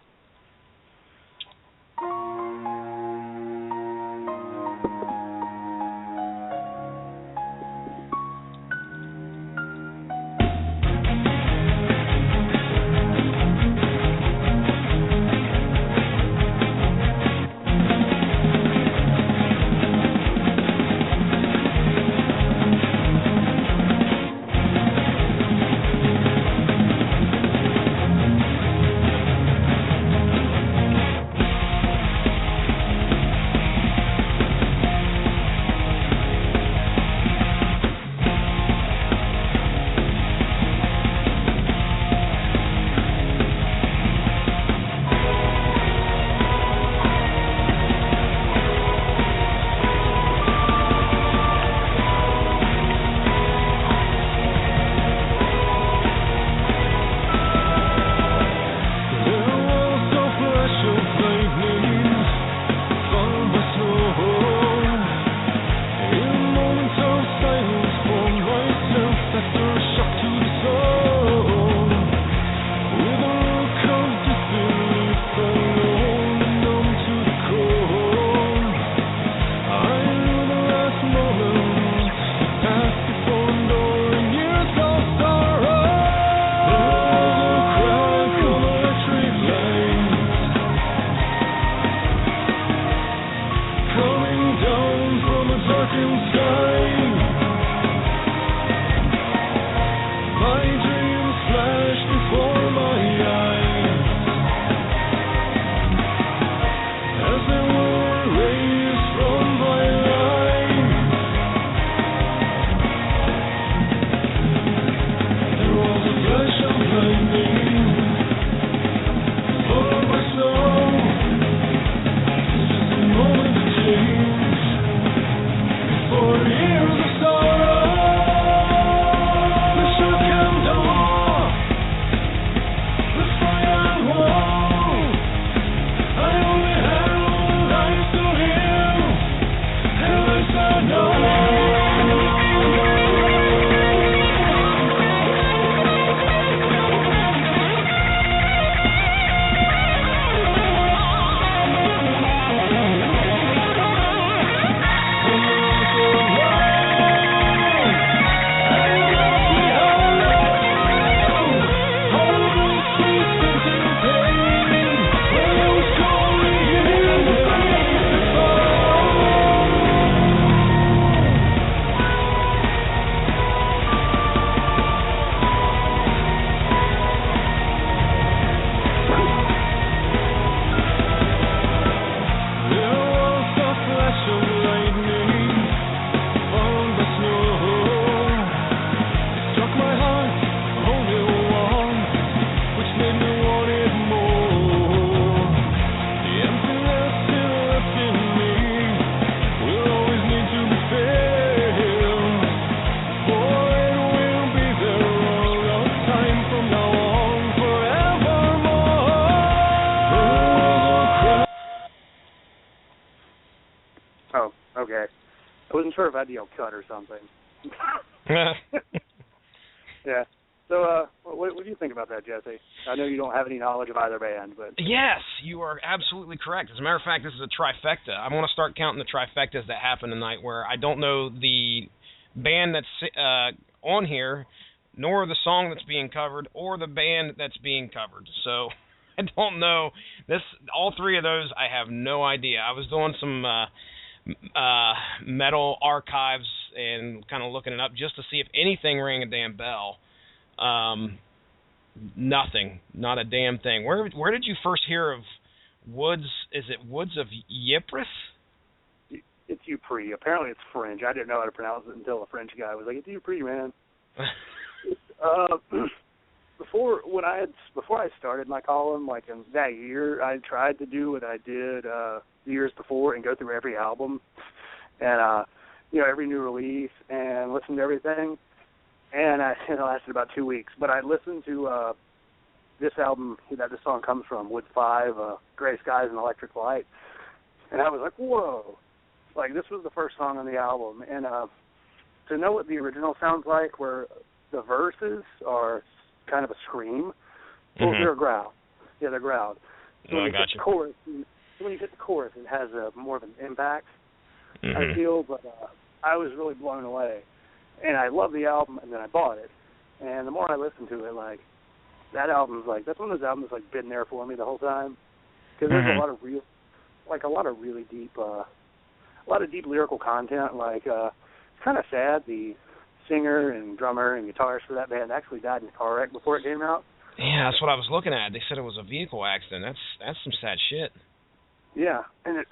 For years Oh, okay. I wasn't sure if I had to yell cut or something. Yeah. So, what do you think about that, Jesse? I know you don't have any knowledge of either band, but... Yes, you are absolutely correct. As a matter of fact, this is a trifecta. I want to start counting the trifectas that happened tonight where I don't know the band that's on here, nor the song that's being covered, or the band that's being covered. So I don't know. All three of those, I have no idea. I was doing some metal archives and kind of looking it up just to see if anything rang a damn bell. Nothing, not a damn thing. Where did you first hear of Woods? Is it Woods of Ypres? It's Ypres. Apparently it's French. I didn't know how to pronounce it until a French guy was like, "It's Ypres, man." Before I started my column, like in that year, I tried to do what I did the years before and go through every album and every new release and listen to everything. And it lasted about 2 weeks. But I listened to this album that this song comes from, Woods 5, Gray Skies and Electric Light. And I was like, whoa. Like, this was the first song on the album. And to know what the original sounds like, where the verses are kind of a scream, well, they're a growl. Yeah, they're growled. So when you hit the chorus, it has more of an impact, I feel. But I was really blown away. And I love the album, and then I bought it. And the more I listened to it, like, that album's like, that's one of those albums that's like been there for me the whole time. Because there's a lot of really deep, lyrical content. Like, it's kind of sad. The singer and drummer and guitarist for that band actually died in a car wreck before it came out. Yeah, that's what I was looking at. They said it was a vehicle accident. That's some sad shit. Yeah, and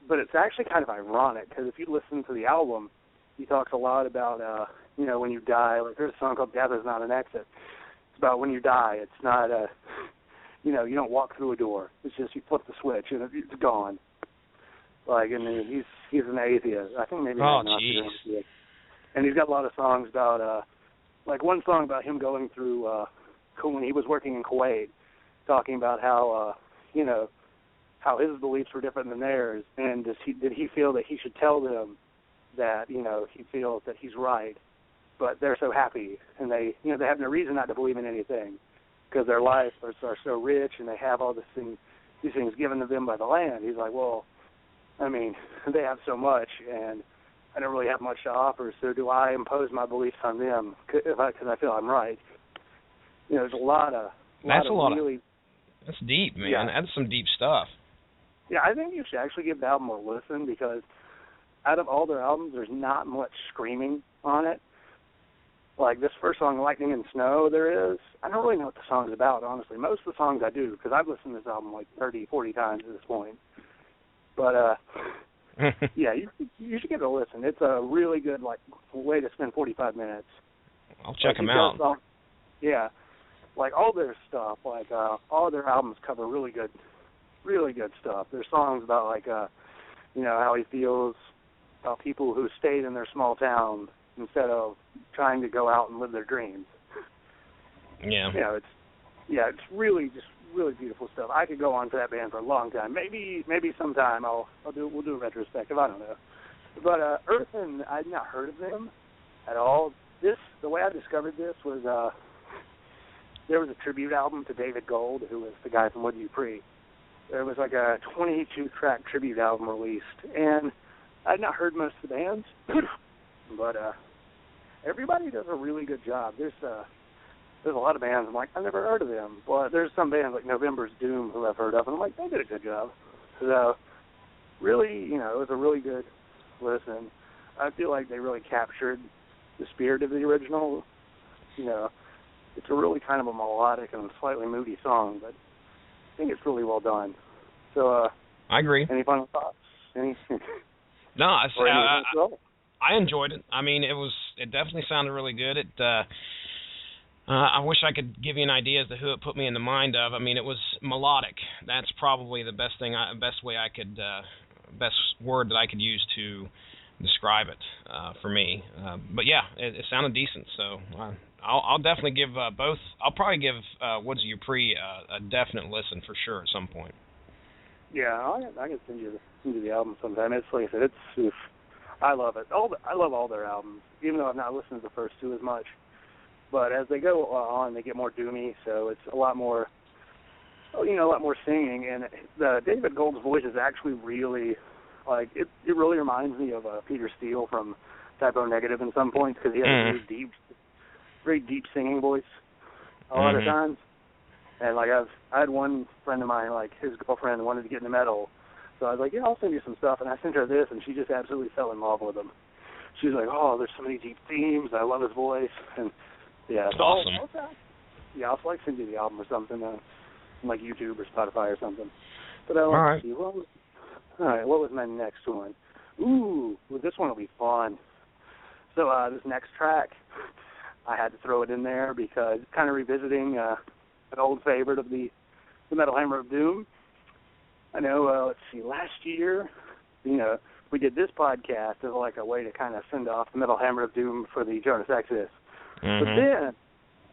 but it's actually kind of ironic, because if you listen to the album, he talks a lot about, when you die. Like, there's a song called Death Is Not an Exit. It's about when you die. It's not, you don't walk through a door. It's just you flip the switch and it's gone. Like, and he's an atheist. I think maybe oh, he's not jeez. an atheist. And he's got a lot of songs about, like one song about him going through, when he was working in Kuwait, talking about how, how his beliefs were different than theirs, and did he feel that he should tell them that, he feels that he's right, but they're so happy, and they have no reason not to believe in anything, because their lives are so rich, and they have all these things given to them by the land. He's like, well, I mean, they have so much, and I don't really have much to offer, so do I impose my beliefs on them, because I feel I'm right? There's a lot of that's deep, man. Yeah. That's some deep stuff. Yeah, I think you should actually give the album a listen, because out of all their albums, there's not much screaming on it. Like this first song, Lightning and Snow, there is. I don't really know what the song's about, honestly. Most of the songs I do, because I've listened to this album like 30, 40 times at this point. But, yeah, you should give it a listen. It's a really good, way to spend 45 minutes. I'll check them out. Yeah. Like, all their stuff, all their albums cover really good stuff. There's songs about, how he feels about people who stayed in their small town instead of trying to go out and live their dreams. Yeah. It's really beautiful stuff. I could go on for that band for a long time. Maybe sometime we'll do a retrospective. I don't know. But Earthen, I'd not heard of them at all. The way I discovered this was there was a tribute album to David Gold, who was the guy from Wood Dupree. There was like a 22-track tribute album released, and I'd not heard most of the bands, but everybody does a really good job. There's a lot of bands I'm like, I've never heard of them, but there's some bands like November's Doom who I've heard of, and I'm like, they did a good job. So really, it was a really good listen. I feel like they really captured the spirit of the original. It's a really kind of a melodic and slightly moody song, but I think it's really well done. So I agree. Any final thoughts? No, I enjoyed it. I mean, it definitely sounded really good. I wish I could give you an idea as to who it put me in the mind of. I mean, it was melodic. That's probably the best word that I could use to describe it for me. But yeah, it sounded decent. So I'll definitely give both. I'll probably give Woods of Dupree a definite listen for sure at some point. Yeah, I can send you into the album sometime. It's like I said, it's I love it. I love all their albums, even though I've not listened to the first two as much. But as they go on, they get more doomy, so it's a lot more, a lot more singing. And David Gold's voice is actually really, like, it really reminds me of Peter Steele from Typo Negative in some points, because he has a very deep singing voice a lot of times. And like I had one friend of mine, like his girlfriend wanted to get into metal, so I was like, yeah, I'll send you some stuff, and I sent her this, and she just absolutely fell in love with him. She was like, oh, there's so many deep themes, I love his voice, and yeah, that's awesome. I'll like send you the album or something, on like YouTube or Spotify or something. But all right. See, all right, what was my next one? Ooh, well, this one will be fun. So this next track, I had to throw it in there because it's kind of revisiting an old favorite of the Metal Hammer of Doom. I know, let's see, last year, we did this podcast as like a way to kind of send off the Metal Hammer of Doom for the Jonas Exodus. But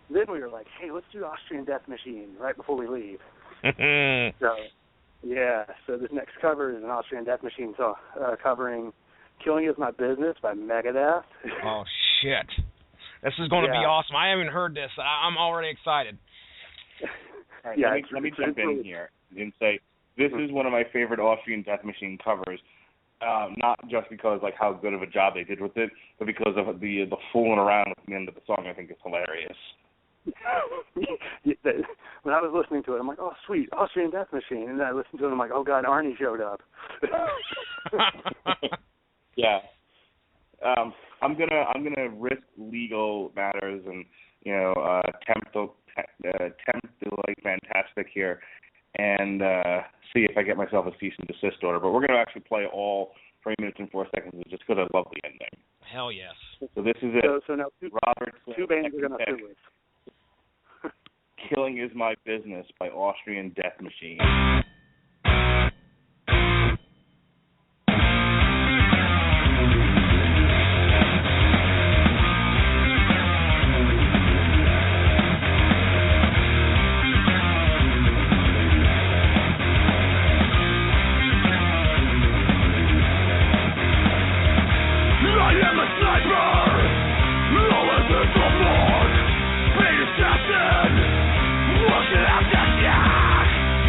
then we were like, hey, let's do Austrian Death Machine right before we leave. So this next cover is an Austrian Death Machine song covering Killing Is My Business by Megadeth. Oh, shit. This is going to be awesome. I haven't heard this. I'm already excited. All right, let me jump in here and say this is one of my favorite Austrian Death Machine covers. Not just because like how good of a job they did with it, but because of the fooling around at the end of the song. I think it's hilarious. When I was listening to it, I'm like, oh sweet, Austrian Death Machine, and then I listened to it, I'm like, oh god, Arnie showed up. Yeah. I'm gonna risk legal matters and attempt to like fantastic here, and see if I get myself a cease and desist order. But we're gonna actually play all 3 minutes and 4 seconds just because I love the ending. Hell yes. So this is it. So now Robert, two bands are gonna sue us. Killing Is My Business by Austrian Death Machine.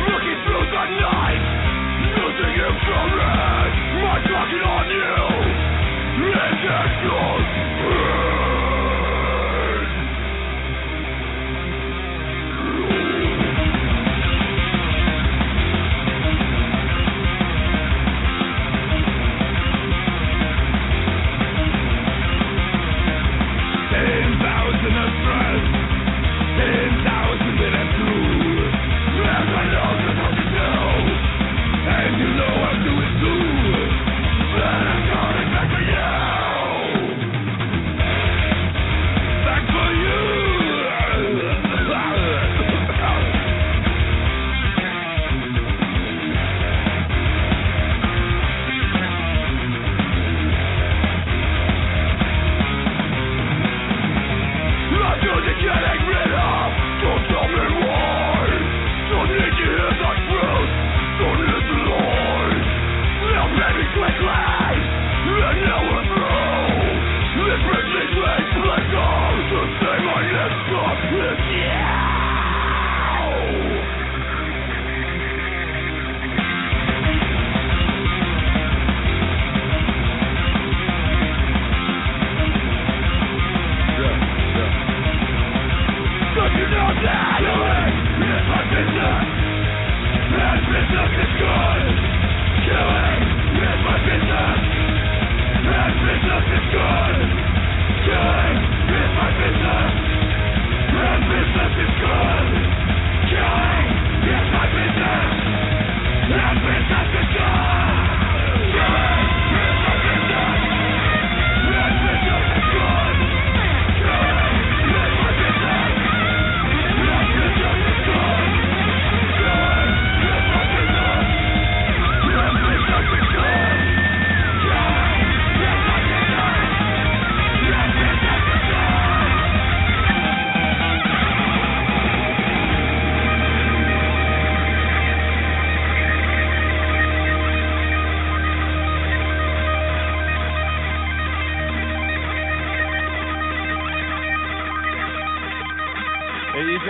Looking through the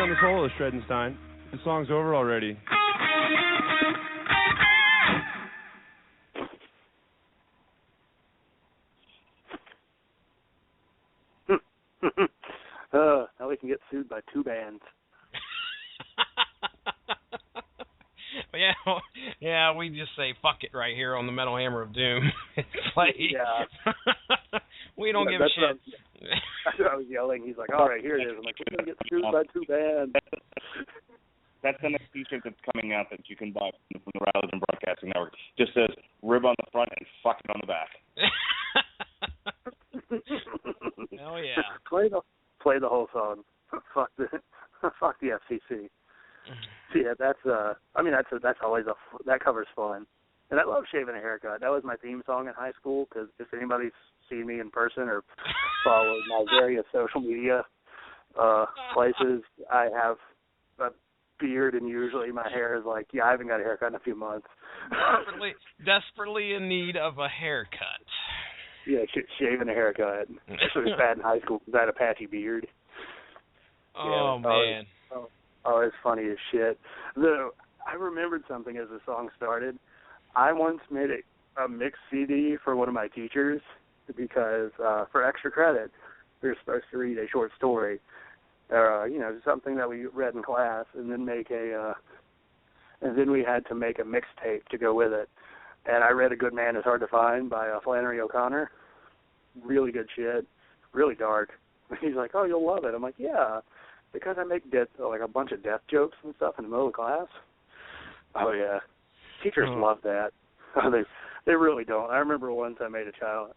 on the solo, Shredenstein. The song's over already. Now we can get sued by 2 bands. Yeah, we just say fuck it right here on the Metal Hammer of Doom. It's like, we don't give a shit. That's what I was yelling. He's like, all right, here it is. I'm like, we're going to get sued by 2 bands. That's the next t-shirt that's coming out that you can buy from the Radulich Broadcasting Network. Just says rib on the front and fuck it on the back. Hell yeah. Play the whole song. Fuck the FCC. Yeah, that's always that cover's fun. And I love Shaving a Haircut. That was my theme song in high school, because if anybody's seen me in person or followed my various social media places, I have a beard, and usually my hair is like, I haven't got a haircut in a few months. Desperately in need of a haircut. Yeah, shaving a haircut. This was bad in high school because I had a patchy beard. Oh, man. Oh, it's funny as shit. I remembered something as the song started. I once made a mixed CD for one of my teachers because for extra credit, we were supposed to read a short story, something that we read in class, and then and then we had to make a mixtape to go with it. And I read A Good Man Is Hard to Find by Flannery O'Connor. Really good shit. Really dark. He's like, oh, you'll love it. I'm like, yeah, because I make a bunch of death jokes and stuff in the middle of class. Oh, yeah. Teachers love that. They really don't. I remember once I made a child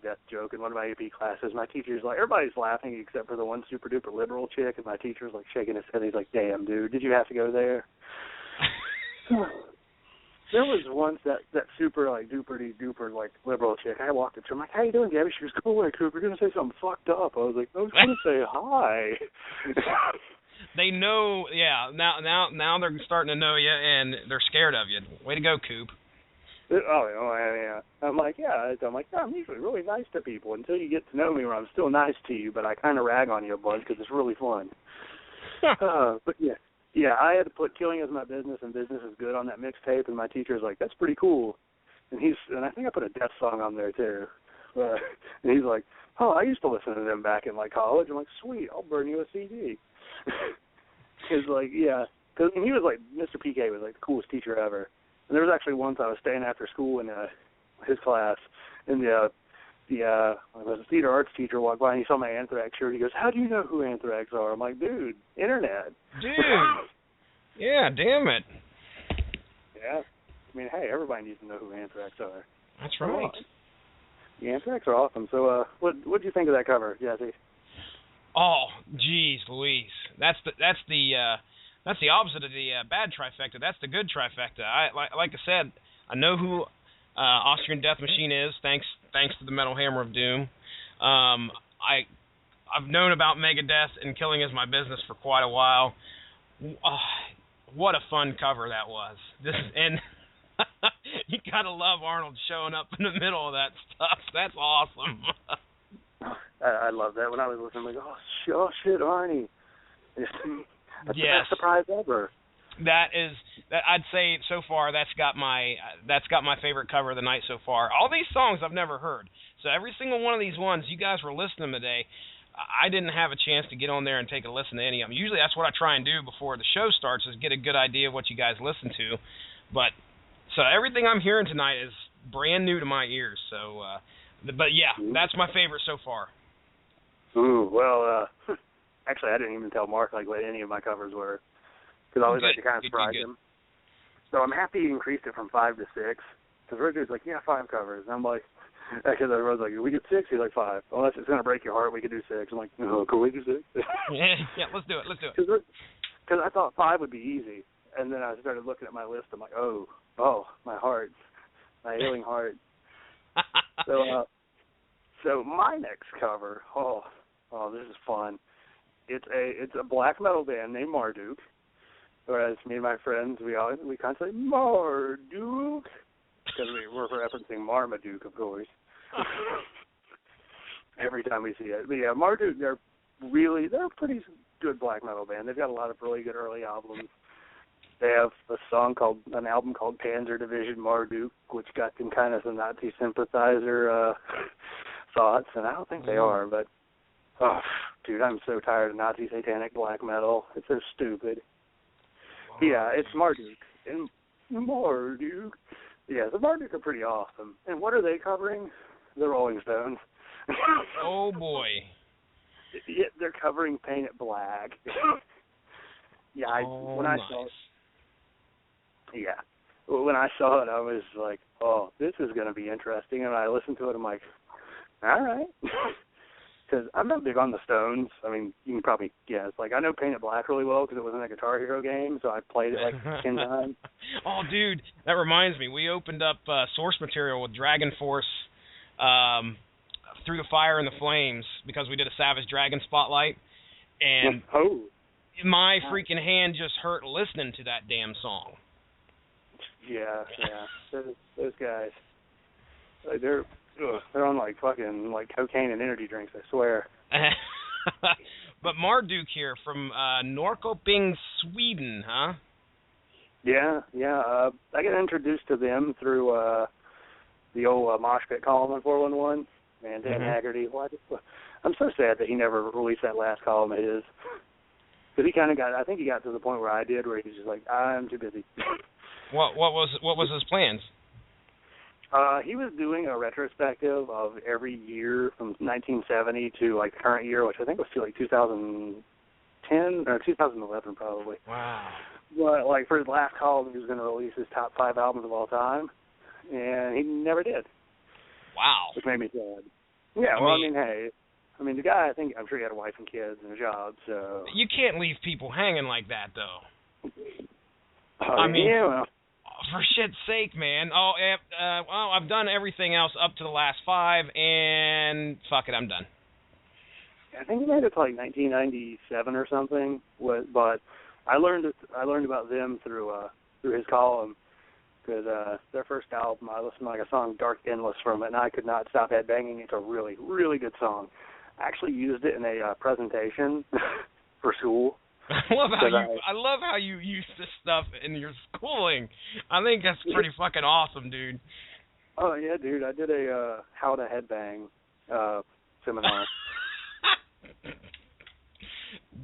death joke in one of my AP classes. My teacher's like, everybody's laughing except for the one super duper liberal chick, and my teacher's like shaking his head. He's like, damn, dude, did you have to go there? There was once that super duper liberal chick. I walked up to her. I'm like, how you doing, Gabby? She was cool. Like, Cooper, you're gonna say something fucked up. I was like, I was gonna say hi. They know, yeah. Now they're starting to know you, and they're scared of you. Way to go, Coop. Oh, yeah. I'm like, I'm usually really nice to people until you get to know me, where I'm still nice to you, but I kind of rag on you a bunch because it's really fun. But yeah. Yeah, I had to put Killing Is My Business and Business Is Good on that mixtape, and my teacher's like, that's pretty cool. And I think I put a death song on there, too. And he's like, oh, I used to listen to them back in, college. I'm like, sweet, I'll burn you a CD. He's like, yeah. And he was like, Mr. PK was like the coolest teacher ever. And there was actually once I was staying after school in his class, and the theater arts teacher walked by, and he saw my Anthrax shirt. He goes, how do you know who Anthrax are? I'm like, dude, internet. Dude. Yeah, damn it. Yeah. I mean, hey, everybody needs to know who Anthrax are. That's right. The Anthrax are awesome. So what did you think of that cover, Jesse? Oh, geez, Louise. That's the opposite of the bad trifecta. That's the good trifecta. Like I said, I know who Austrian Death Machine is, thanks to the Metal Hammer of Doom. I've known about Megadeth and Killing Is My Business for quite a while. What a fun cover that was. And you gotta love Arnold showing up in the middle of that stuff. That's awesome. I love that. When I was listening, I'm like, oh shit, Arnie. That's the best surprise ever. I'd say so far that's got my favorite cover of the night so far. All these songs I've never heard. So every single one of these ones you guys were listening today, I didn't have a chance to get on there and take a listen to any of them. Usually that's what I try and do before the show starts, is get a good idea of what you guys listen to. But so everything I'm hearing tonight is brand new to my ears. So but yeah, that's my favorite so far. Ooh, well, actually I didn't even tell Mark what any of my covers were, because I always like to kind of surprise him. So I'm happy he increased it from 5 to 6, because Richard's like, yeah, 5 covers. And I'm like, because everyone's like, we get 6? He's like, 5. Unless it's going to break your heart, we could do 6. I'm like, no, can we do 6? yeah, let's do it. Because I thought 5 would be easy. And then I started looking at my list. I'm like, oh, my heart, my ailing heart. So my next cover, this is fun. It's a black metal band named Marduk. Whereas me and my friends, we kind of say Marduk, because we're referencing Marmaduke, of course. Every time we see it. But yeah, Marduk, they're good black metal band. They've got a lot of really good early albums. They have an album called Panzer Division Marduk, which got them kind of some Nazi sympathizer thoughts, and I don't think they are, but, oh, dude, I'm so tired of Nazi satanic black metal. It's so stupid. Yeah, it's Marduk. And Marduk. Yeah, the Marduk are pretty awesome. And what are they covering? The Rolling Stones. Oh, boy. Yeah, they're covering Paint It Black. Yeah, when I saw it, I was like, oh, this is going to be interesting. And I listened to it, I'm like, all right. Because I'm not big on the Stones. I mean, you can probably guess. Like, I know Paint It Black really well because it was in a Guitar Hero game, so I played it like 10 times. Oh, dude, that reminds me. We opened up source material with Dragon Force Through the Fire and the Flames because we did a Savage Dragon spotlight. And my freaking hand just hurt listening to that damn song. Yeah. Those guys, like, they're on like fucking like cocaine and energy drinks, I swear. But Marduk here from Norrköping, Sweden, huh? Yeah. I got introduced to them through the old Mosh Pit column in 411. Man, Dan Haggerty. I'm so sad that he never released that last column of his. Because he kind of got, I think he got to the point where I did, where he's just like, I'm too busy. What was his plans? He was doing a retrospective of every year from 1970 to like the current year, which I think was to like 2010 or 2011 probably. Wow. But like for his last column, he was going to release his top 5 albums of all time, and he never did. Wow. Which made me sad. Yeah. I mean, the guy, I'm sure he had a wife and kids and a job, so. You can't leave people hanging like that, though. Yeah. For shit's sake, man. Well, I've done everything else up to the last 5, and fuck it, I'm done. I think he made it to like 1997 or something. But I learned about them through his column, because their first album, I listened to like a song, Dark Endless, from it, and I could not stop headbanging. It's a really, really good song. I actually used it in a presentation for school. I love how you use this stuff in your schooling. I think that's pretty fucking awesome, dude. Oh yeah, dude. I did a how to headbang seminar.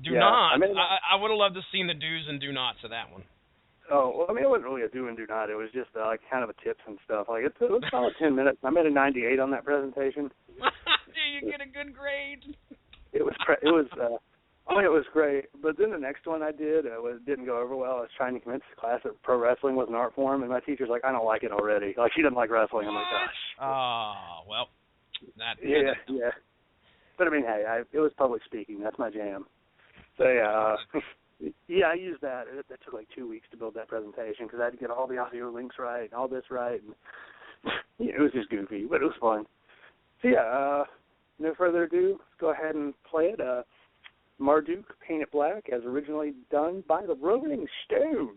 I would have loved to have seen the do's and do nots of that one. Oh, well, I mean, it wasn't really a do and do not. It was just like kind of a tips and stuff. Like it was about 10 minutes. I made a 98 on that presentation. Dude, you get a good grade. It was great. But then the next one I did didn't go over well. I was trying to convince the class that pro wrestling was an art form, and my teacher's like, I don't like it already. Like, she doesn't like wrestling. I'm like, gosh. Oh, well. Yeah. But I mean, hey, it was public speaking. That's my jam. So yeah. Yeah, I used that. It took like 2 weeks to build that presentation because I had to get all the audio links right and all this right. And it was just goofy, but it was fun. So yeah, no further ado, let's go ahead and play it. Marduk, Paint It Black, as originally done by the Rolling Stones.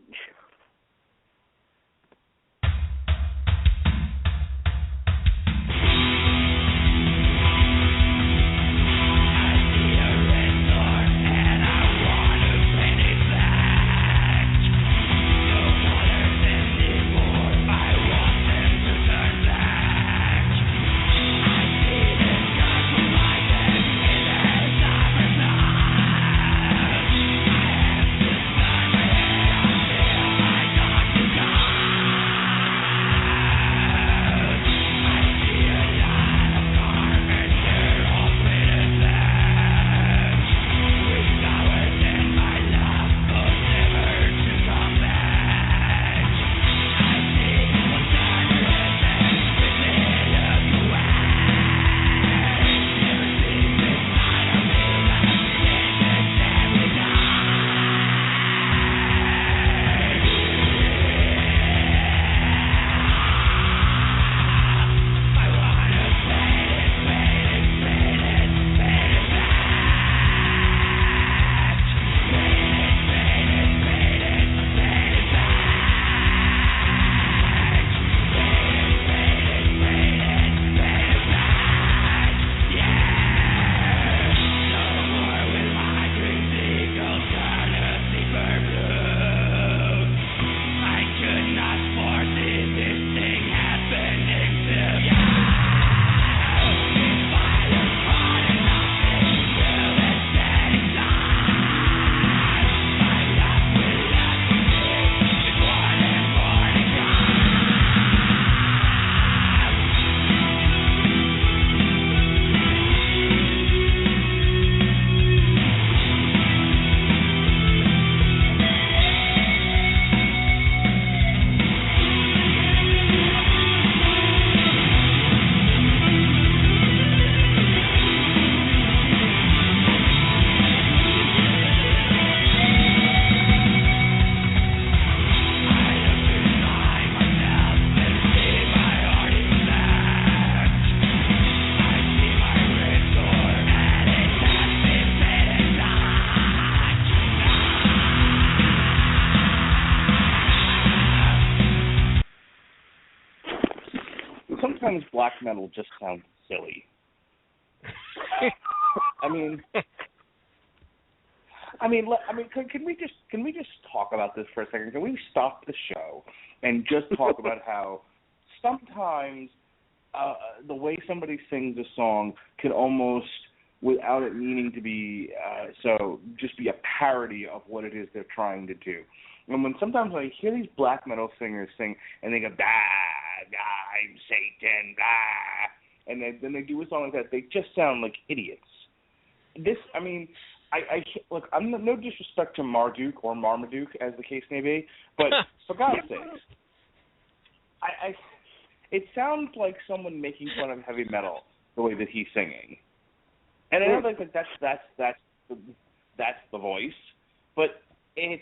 sometimes black metal just sounds silly. Can we just talk about this for a second? Can we stop the show and just talk about how sometimes the way somebody sings a song can almost, without it meaning to be just be a parody of what it is they're trying to do. And when sometimes I hear these black metal singers sing and they go, blah, I'm Satan, blah, and then they do a song like that, they just sound like idiots. Look, I'm no disrespect to Marduk or Marmaduke, as the case may be, but for God's sakes, it sounds like someone making fun of heavy metal the way that he's singing. And I know that's the voice, but it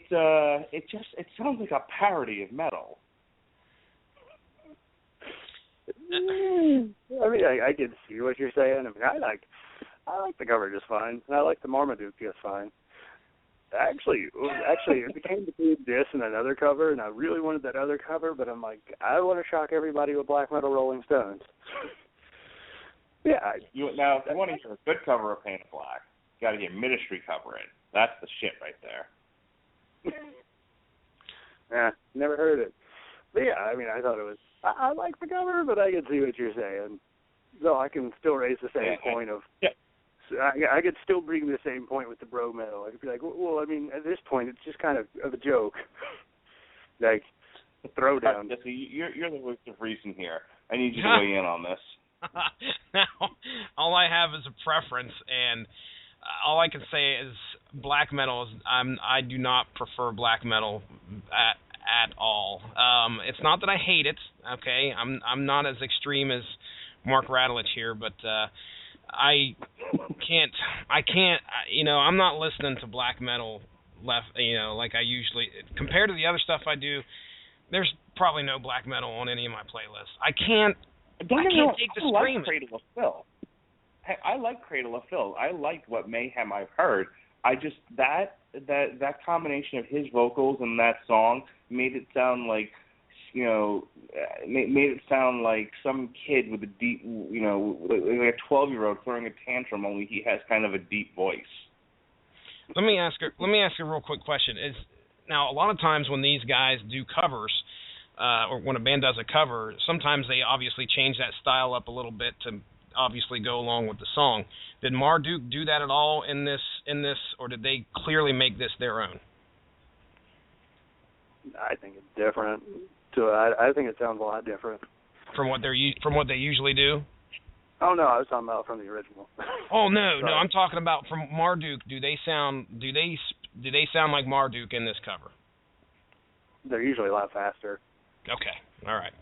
sounds like a parody of metal. I can see what you're saying. I like the cover just fine, and I like the Marmaduke just fine. Actually, it became between this and another cover, and I really wanted that other cover, but I'm like, I want to shock everybody with black metal Rolling Stones. Yeah. If you want to hear a good cover of Paint It Black, you got to get Ministry cover in. That's the shit right there. Yeah, never heard it. But yeah, I thought it was. I like the cover, but I can see what you're saying. So I can still raise the same point of. Yeah. I could still bring the same point with the bro metal. I could be like, well, at this point, it's just kind of a joke, like a throwdown. You're the voice of reason here. I need you to weigh in on this. Now, all I have is a preference, and all I can say is black metal is I do not prefer black metal at all. It's not that I hate it. Okay, I'm not as extreme as Mark Radulich here, but I can't. I'm not listening to black metal like I usually. Compared to the other stuff I do, there's probably no black metal on any of my playlists. I can't take the screaming. Cradle of Filth. I like Cradle of Filth. I like what mayhem I've heard. I just that combination of his vocals and that song made it sound like, made it sound like some kid with a deep, like a 12-year-old throwing a tantrum. Only he has kind of a deep voice. Let me ask a real quick question. Now a lot of times when these guys do covers, or when a band does a cover, sometimes they obviously change that style up a little bit to obviously go along with the song. Did Marduk do that at all in this, or did they clearly make this their own? I think it's different. I think it sounds a lot different from what they usually do. Oh no, I was talking about from the original. Oh no, I'm talking about from Marduk. Do they sound like Marduk in this cover? They're usually a lot faster. Okay, all right.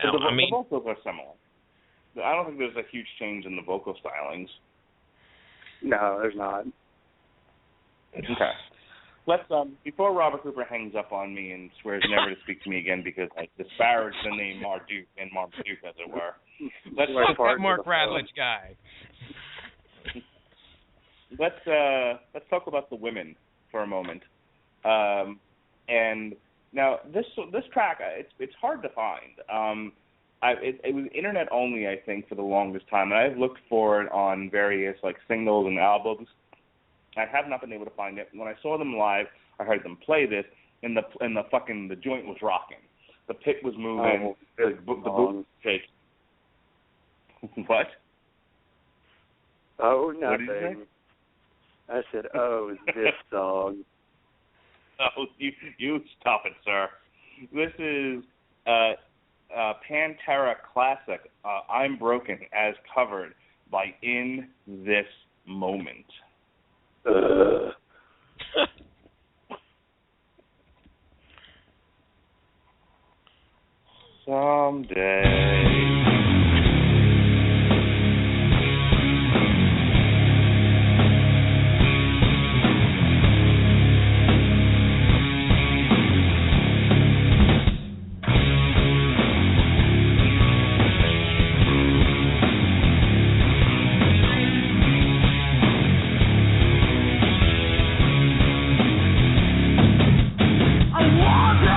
The vocals are similar. I don't think there's a huge change in the vocal stylings. No, there's not. Okay. Let's before Robert Cooper hangs up on me and swears never to speak to me again because I disparaged the name Marduk and Marmaduke, as it were. Let's talk that Mark Radulich guy. Let's talk about the women for a moment. And now this track, it's hard to find. It was internet only, I think, for the longest time, and I've looked for it on various singles and albums. I have not been able to find it. When I saw them live, I heard them play this, and the joint was rocking. The pit was moving. The boot was shaking. What? Oh, nothing. What did you say? I said, this song. Oh, you stop it, sir. This is Pantera classic, I'm Broken, as covered by In This Moment. Someday. I wonder,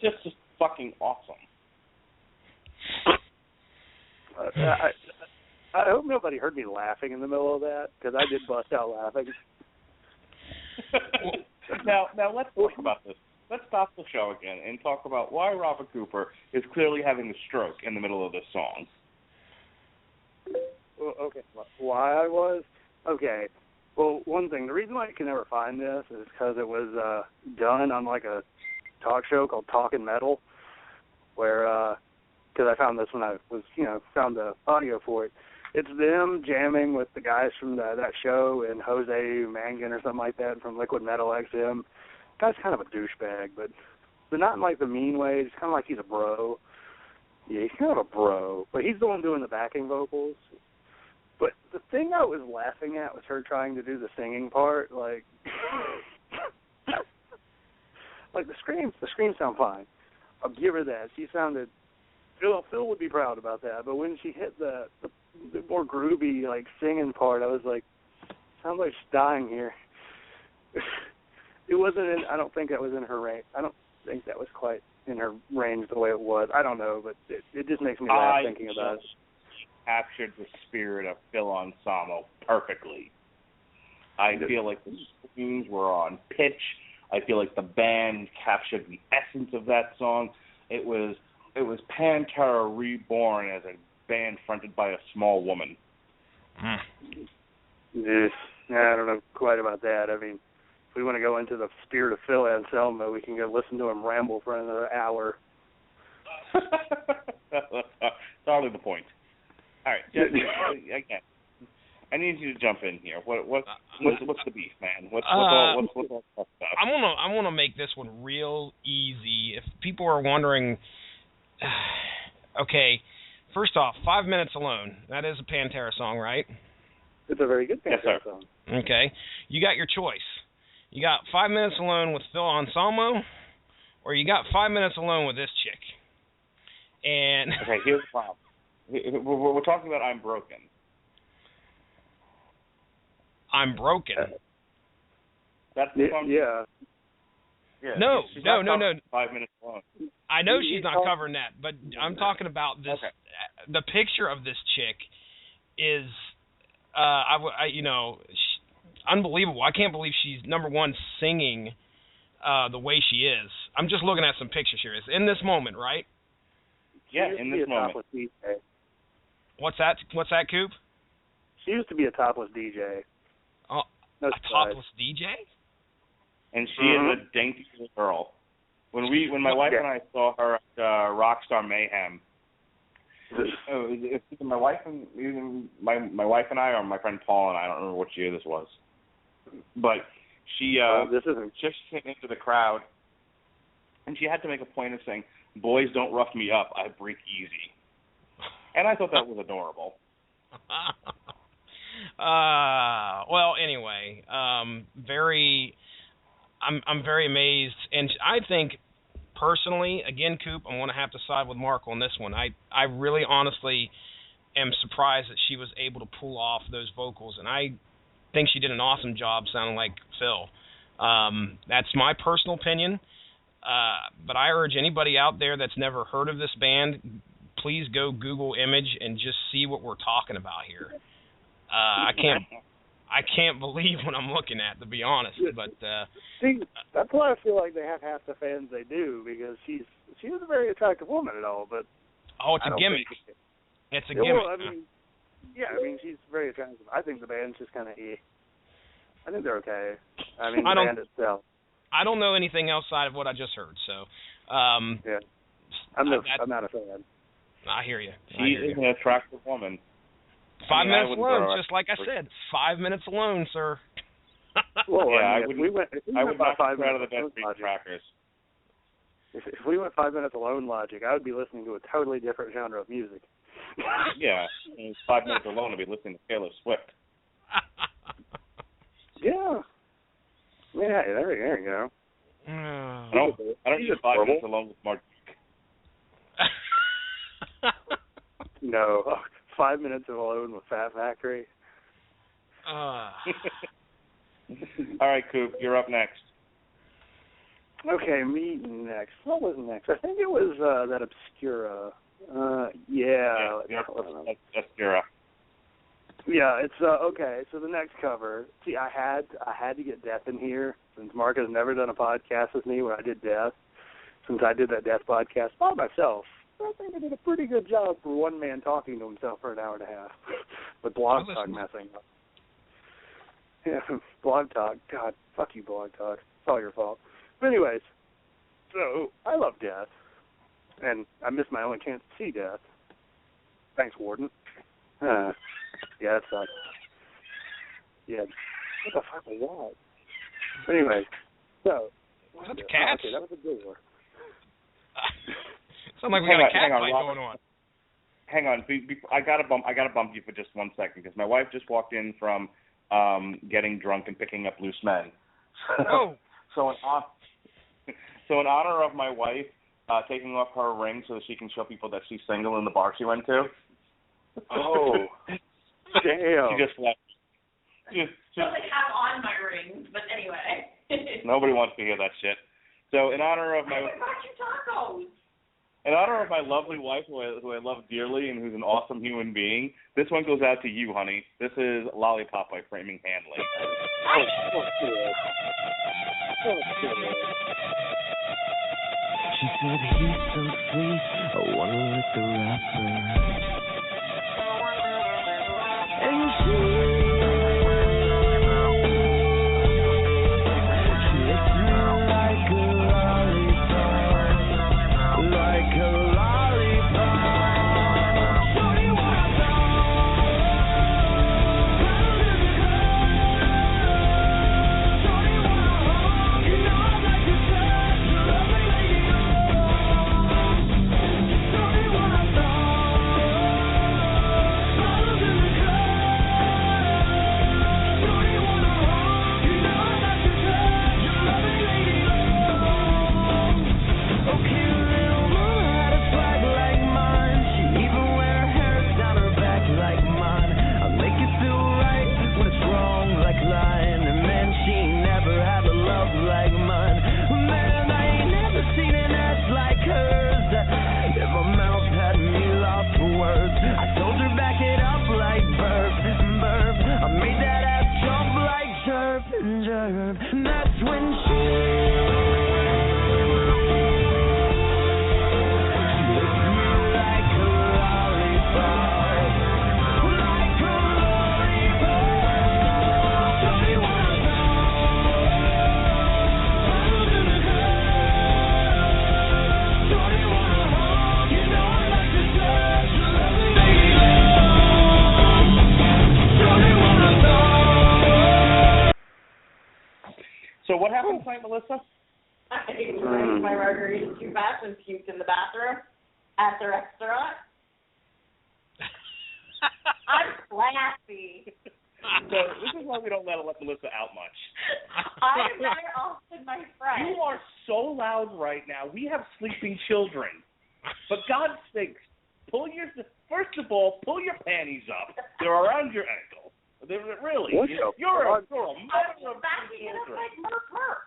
just fucking awesome. I hope nobody heard me laughing in the middle of that, because I did bust out laughing. Now let's talk about this. Let's stop the show again and talk about why Robert Cooper is clearly having a stroke in the middle of this song. Well, okay, why I was? Okay, well, one thing, the reason why I can never find this is because it was done on like a talk show called Talkin' Metal, where, because I found this when I was, found the audio for it. It's them jamming with the guys from that show and Jose Mangan or something like that from Liquid Metal XM. Guy's kind of a douchebag, but not in like the mean way. It's kind of like he's a bro. Yeah, he's kind of a bro, but he's the one doing the backing vocals. But the thing I was laughing at was her trying to do the singing part, like the screams sound fine. I'll give her that. She sounded, Phil would be proud about that, but when she hit the more groovy, like, singing part, I was like, sounds like she's dying here. It wasn't I don't think that was in her range. I don't think that was quite in her range the way it was. I don't know, but it just makes me laugh thinking about it. Captured the spirit of Phil Anselmo perfectly. I feel like the screams were on pitch. I feel like the band captured the essence of that song. It was Pantera reborn as a band fronted by a small woman. Yes, I don't know quite about that. I mean, if we want to go into the spirit of Phil Anselmo, we can go listen to him ramble for another hour. That's hardly the point. All right, again, I need you to jump in here. What's the beef, man? What's all that stuff? I want to make this one real easy. If people are wondering, okay, first off, 5 Minutes Alone. That is a Pantera song, right? It's a very good Pantera song. Okay, you got your choice. You got 5 Minutes Alone with Phil Anselmo, or you got 5 Minutes Alone with this chick. And okay, here's the problem. We're talking about I'm Broken. I'm Broken. That's the song. Yeah. No. 5 Minutes Alone. I know she's not covering that, but I'm talking about this. Okay. The picture of this chick is, unbelievable. I can't believe she's number one singing the way she is. I'm just looking at some pictures here. It's in this moment, right? Yeah, in this moment. What's that, Coop? She used to be a topless DJ. Oh, no topless DJ? And she is a dainty little girl. When my wife and I saw her at Rockstar Mayhem, my wife and my wife and I, or my friend Paul and I don't remember which year this was, but she just came into the crowd, and she had to make a point of saying, "Boys don't rough me up, I break easy," and I thought that was adorable. Well, anyway, I'm very amazed, and I think personally, again, Coop, I'm going to have to side with Mark on this one. I really honestly am surprised that she was able to pull off those vocals, and I think she did an awesome job sounding like Phil. That's my personal opinion, but I urge anybody out there that's never heard of this band, please go Google image and just see what we're talking about here. I can't believe what I'm looking at, to be honest. But see, that's why I feel like they have half the fans they do, because she is a very attractive woman and all, but it's a gimmick. It's a gimmick. Well, I mean, she's very attractive. I think the band's just kind of I think they're okay. I mean, the band itself. I don't know anything outside of what I just heard, so yeah, I'm not a fan. I hear you. She is an attractive woman. 5 minutes alone, just like I said. 5 minutes alone, sir. Well, yeah, I would not come out of the best crackers. If we went 5 minutes alone logic, I would be listening to a totally different genre of music. Yeah, 5 minutes alone, I'd be listening to Taylor Swift. Yeah. Yeah, there you go. I don't need 5 minutes alone with Mark. No. 5 minutes alone with Fat Factory. All right, Coop, you're up next. Okay, me next. What was next? I think it was that Obscura. Yeah. Obscura. Yeah, it's okay. So the next cover. See, I had to get Death in here since Mark has never done a podcast with me where I did Death. Since I did that Death podcast by myself, I think I did a pretty good job for one man talking to himself for an hour and a half. With Blog Talk messing up. Yeah, Blog Talk. God, fuck you, Blog Talk. It's all your fault. But anyways, so I love Death, and I missed my only chance to see Death. Thanks, Warden. Yeah, that sucks. Yeah, what the fuck was that? Anyway, so. Was that the cats? Okay, that was a door. Sounds like we got a cat fight going on. Hang on, I gotta bump you for just 1 second because my wife just walked in from getting drunk and picking up loose men. Oh. So in honor of my wife taking off her ring so that she can show people that she's single in the bar she went to. Oh, damn! She just left. I don't have on my ring, but anyway. Nobody wants to hear that shit. So in honor of my lovely wife, who I love dearly and who's an awesome human being, this one goes out to you, honey. This is Lollipop by Framing Hanley. Oh, good. Oh, good. She said he's so sweet, I wanna lick the rapper. And she What happened tonight, Melissa? I drank my margarita too fast and puked in the bathroom at the restaurant. I'm classy. So this is why we don't let Melissa out much. I'm very often my friend. You are so loud right now. We have sleeping children. For God's sakes, first of all, pull your panties up. They're around your ankle. Really, you're a mother of backing it up like Murph.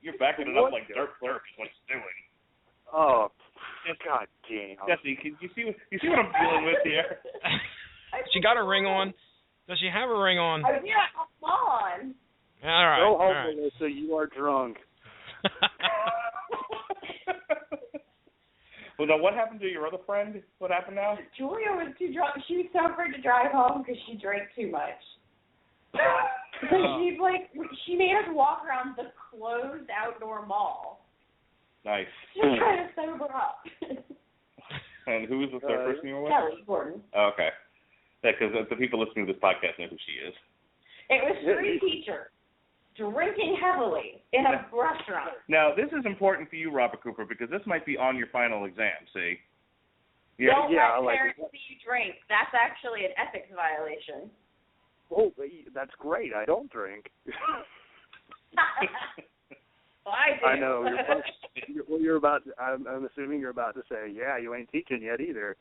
You're backing it up like Dirk Burke is what it's doing. Oh, God damn. Jesse, you see what I'm dealing with here? She got a ring on. Does she have a ring on? Oh, yeah, come on. All right. Go home, all right. Melissa. You are drunk. Well, now, what happened to your other friend? What happened now? Julia was too drunk. She was so afraid to drive home because she drank too much. She made us walk around the closed outdoor mall. Nice. Just trying to sober up. And who was the third person you were with? Kelly Gordon. Oh, okay. Yeah, because the people listening to this podcast know who she is. It was 3 teachers drinking heavily in a restaurant. Now, this is important for you, Robert Cooper, because this might be on your final exam, see? Don't let parents see you drink. That's actually an ethics violation. Oh, that's great. I don't drink. Well, I do. I know. You're about. I'm assuming you're about to say, yeah, you ain't teaching yet either.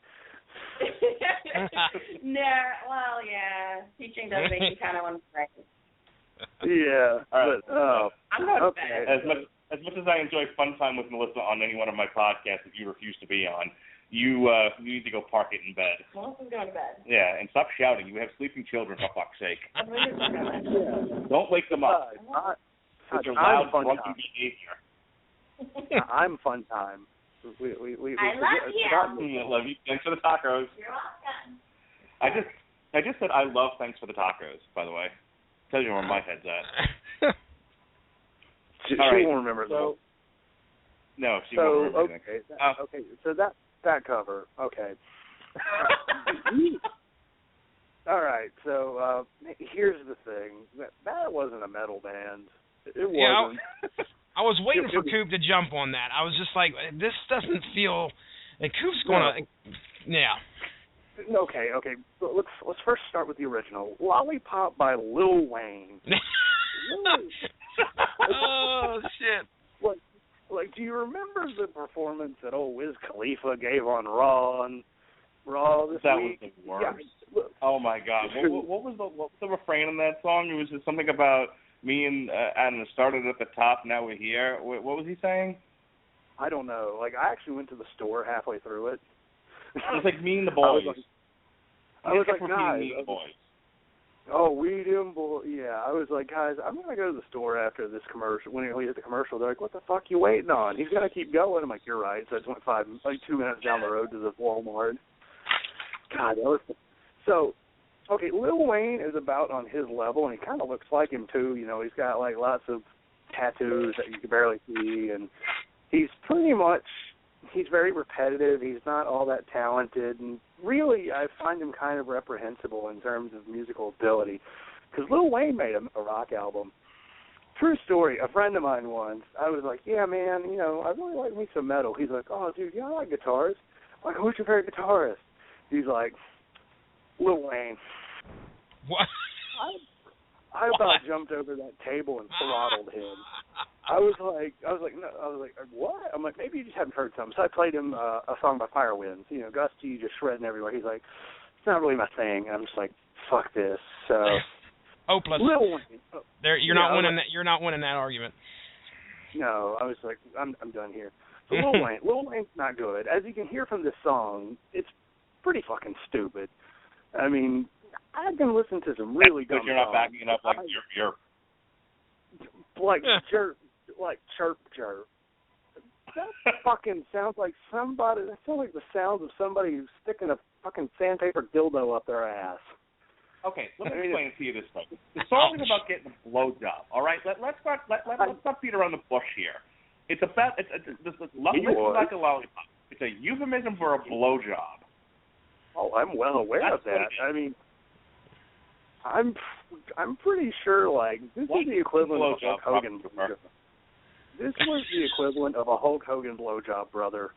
No, well, yeah. Teaching does make you kind of want to drink. Yeah. All right. But, I'm not okay. As much as I enjoy fun time with Melissa on any one of my podcasts that you refuse to be on, you need to go park it in bed. Melissa's going to bed. Yeah, and stop shouting. You have sleeping children, for fuck's sake. Yeah. Don't wake them up. With your loud, drunken behavior. I'm fun time. We I love you. I love you. Thanks for the tacos. You're welcome. I just said I love thanks for the tacos, by the way. Tells you where my head's at. She won't remember though. No, she won't remember anything. Okay, so that cover, okay. All right, so here's the thing. That wasn't a metal band. It wasn't. I was waiting for Coop to jump on that. I was just like, this doesn't feel... And Coop's going to... Yeah. Okay. Let's first start with the original. Lollipop by Lil Wayne. Oh, shit. Like, do you remember the performance that old Wiz Khalifa gave on Raw this week? Was the worst. Yeah. Oh, my God. What was the refrain in that song? It was just something about me and Adam started at the top, now we're here. What was he saying? I don't know. Like, I actually went to the store halfway through it. It was like me and the boys. I was like, guys. Me and the boys. Oh, we them boys. Yeah, I was like, guys, I'm going to go to the store after this commercial. When we hit the commercial, they're like, what the fuck you waiting on? He's going to keep going. I'm like, you're right. So I just went 2 minutes down the road to the Walmart. God, that was... So... Okay, Lil Wayne is about on his level, and he kind of looks like him, too. You know, he's got, like, lots of tattoos that you can barely see, and he's very repetitive. He's not all that talented, and really, I find him kind of reprehensible in terms of musical ability, because Lil Wayne made a rock album. True story, a friend of mine once, I was like, yeah, man, you know, I really like me some metal. He's like, oh, dude, I like guitars. I'm like, who's your favorite guitarist? He's like, Lil Wayne. What? I about jumped over that table and throttled him. I was like, what? I'm like, maybe you just haven't heard something. So I played him a song by Firewinds. You know, Gusty just shredding everywhere. He's like, it's not really my thing. And I'm just like, fuck this. So hopeless. Lil Wayne. You're not winning that. You're not winning that argument. No, I was like, I'm done here. So Lil Wayne's not good. As you can hear from this song, it's pretty fucking stupid. I mean, I've been listening to some really dumb songs. You're not backing it up like you're like chirp. That fucking sounds like somebody. That sounds like the sounds of somebody who's sticking a fucking sandpaper dildo up their ass. Okay, let me explain it to you this way. The song is about getting a blowjob. All right, let's not beat around the bush here. It's about like a lollipop. It's a euphemism for a blowjob. Oh, I'm well aware of that. I mean, I'm pretty sure, like, this is the equivalent of a Hulk Hogan blowjob. This was the equivalent of a Hulk Hogan blowjob, brother.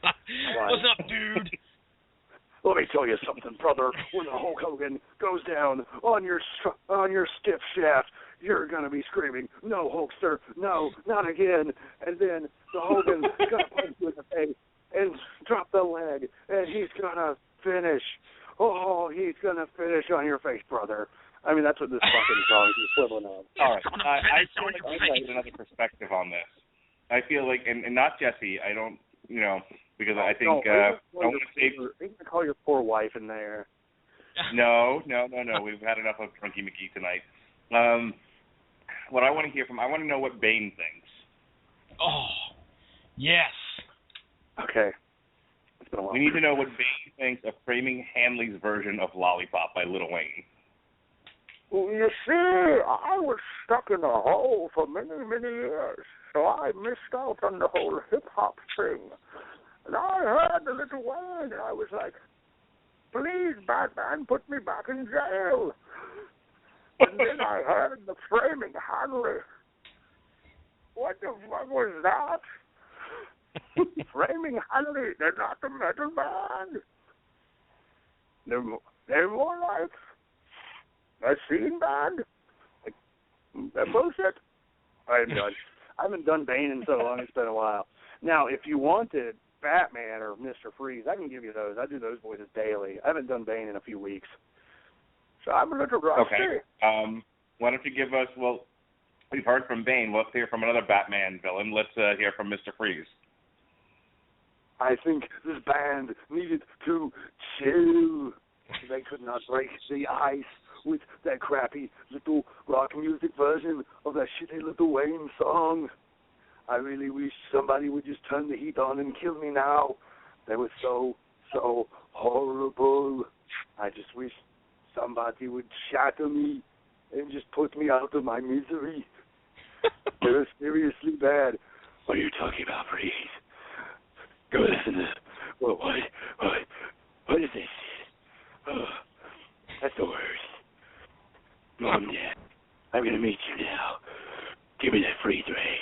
What's up, dude? Let me tell you something, brother. When the Hulk Hogan goes down on your stiff shaft, you're gonna be screaming, "No, Hulkster, no, not again!" And then the Hogan's gonna punch you in the face and drop the leg, and he's gonna finish. Oh, he's gonna finish on your face, brother. I mean, that's what this fucking song is equivalent of. All right, I feel like I need another perspective on this. I feel like, and not Jesse. I don't, because I think I want to save. You can call your poor wife in there. No. We've had enough of Drunky McGee tonight. What I want to know what Bane thinks. Oh, yes. Okay. It's been a while. We need to know what Bane thinks of Framing Hanley's version of Lollipop by Lil Wayne. Well, you see, I was stuck in a hole for many, many years, so I missed out on the whole hip-hop thing. And I heard the Little Wayne, and I was like, please, Batman, put me back in jail. And then I heard the Framing Hanley. What the fuck was that? Framing Hanley, they're not a metal band. They're more like a scene band. Like, that bullshit. I'm done. I haven't done Bane in so long, it's been a while. Now, if you wanted Batman or Mr. Freeze, I can give you those. I do those voices daily. I haven't done Bane in a few weeks. So I'm a little rusty. Okay. why don't you give us, well, we've heard from Bane. Let's hear from another Batman villain. Let's hear from Mr. Freeze. I think this band needed to chill. They could not break the ice with that crappy little rock music version of that shitty Little Wayne song. I really wish somebody would just turn the heat on and kill me now. They were so horrible. I just wish somebody would shatter me and just put me out of my misery. They're seriously bad. What are you talking about, Freeze? Go listen to what is this? Oh, that's the worst. Mom, Dad, I'm gonna meet you now. Give me that freeze ray.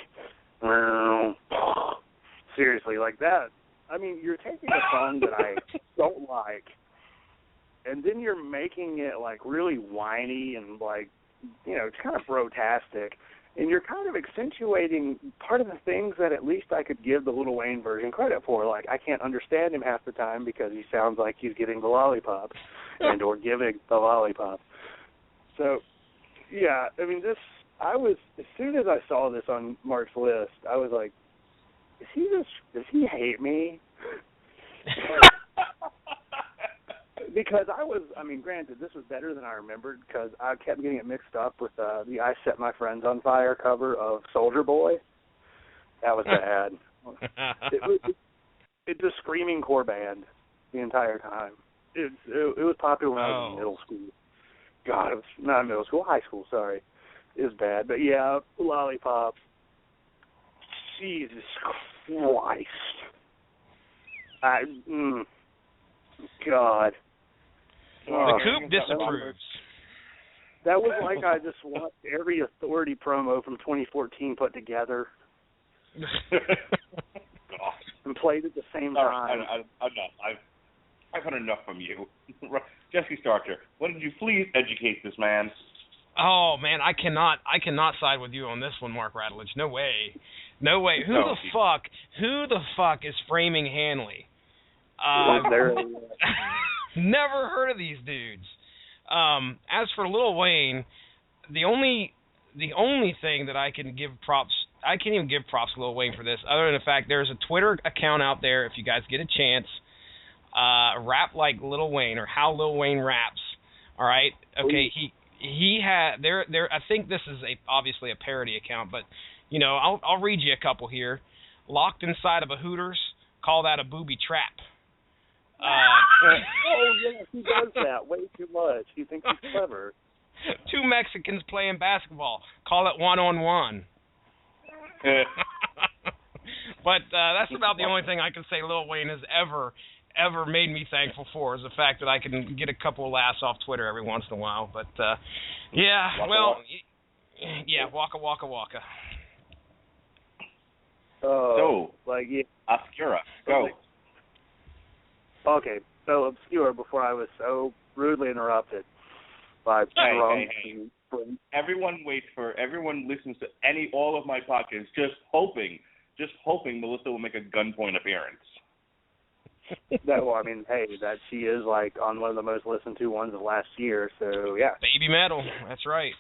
Seriously, like that. I mean, you're taking a song that I don't like, and then you're making it like really whiny and like, you know, it's kind of brotastic. And you're kind of accentuating part of the things that at least I could give the Lil Wayne version credit for. Like, I can't understand him half the time because he sounds like he's getting the lollipop and or giving the lollipop. So, yeah, I mean, as soon as I saw this on Mark's list, I was like, does he hate me? Because granted, this was better than I remembered because I kept getting it mixed up with the I Set My Friends on Fire cover of Soldier Boy. That was bad. It's a screaming core band the entire time. It was popular when I was in middle school. God, it was not middle school, high school, sorry. It was bad. But yeah, Lollipop. Jesus Christ. God. The Coop disapproves. That was like I just watched every Authority promo from 2014 put together and played at the same time. I've had enough from you. Jesse Starcher, why don't you please educate this man? Oh man, I cannot side with you on this one, Mark Radulich. No way. Who the fuck is Framing Hanley? Never heard of these dudes. As for Lil Wayne, the only thing that I can give props, I can't even give props to Lil Wayne for this, other than the fact there's a Twitter account out there, if you guys get a chance, Rap Like Lil Wayne, or How Lil Wayne Raps. All right, okay, he had there. I think this is obviously a parody account, but you know, I'll read you a couple here. Locked inside of a Hooters, call that a booby trap. Oh, yeah, he does that way too much. He thinks he's clever. Two Mexicans playing basketball. Call it one-on-one. But that's about the only thing I can say Lil Wayne has ever made me thankful for, is the fact that I can get a couple of laughs off Twitter every once in a while. But, waka waka waka. Obscura, go. Okay, so Obscura, before I was so rudely interrupted by Hey. Everyone listens to all of my podcasts just hoping Melissa will make a gunpoint appearance. That she is like on one of the most listened to ones of last year, so yeah. Baby Metal, that's right.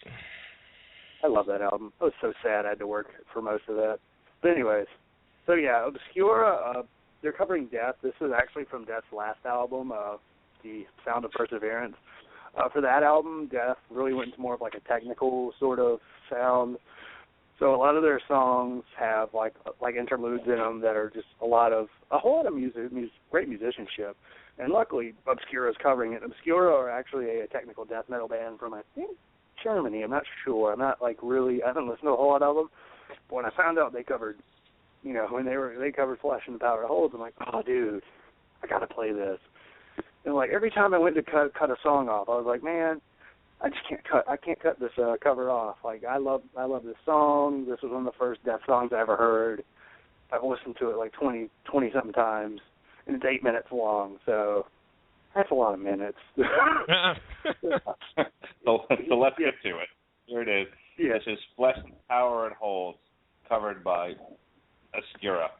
I love that album. It was so sad I had to work for most of that. But anyways, so yeah, Obscura, they're covering Death. This is actually from Death's last album, The Sound of Perseverance. For that album, Death really went into more of like a technical sort of sound. So a lot of their songs have like interludes in them that are just a whole lot of music, great musicianship. And luckily, Obscura is covering it. Obscura are actually a technical death metal band from, I think, Germany. I'm not sure. I haven't listened to a whole lot of them. But when I found out they covered, when they covered Flesh and the Power Holds, I'm like, oh, dude, I got to play this. And like every time I went to cut a song off, I was like, man, I can't cut this cover off. Like I love this song. This was one of the first Death songs I ever heard. I've listened to it like 20 something times, and it's 8 minutes long. So that's a lot of minutes. so let's get to it. Here it is. Yeah. This is Flesh and Power and Holds, covered by Obscura.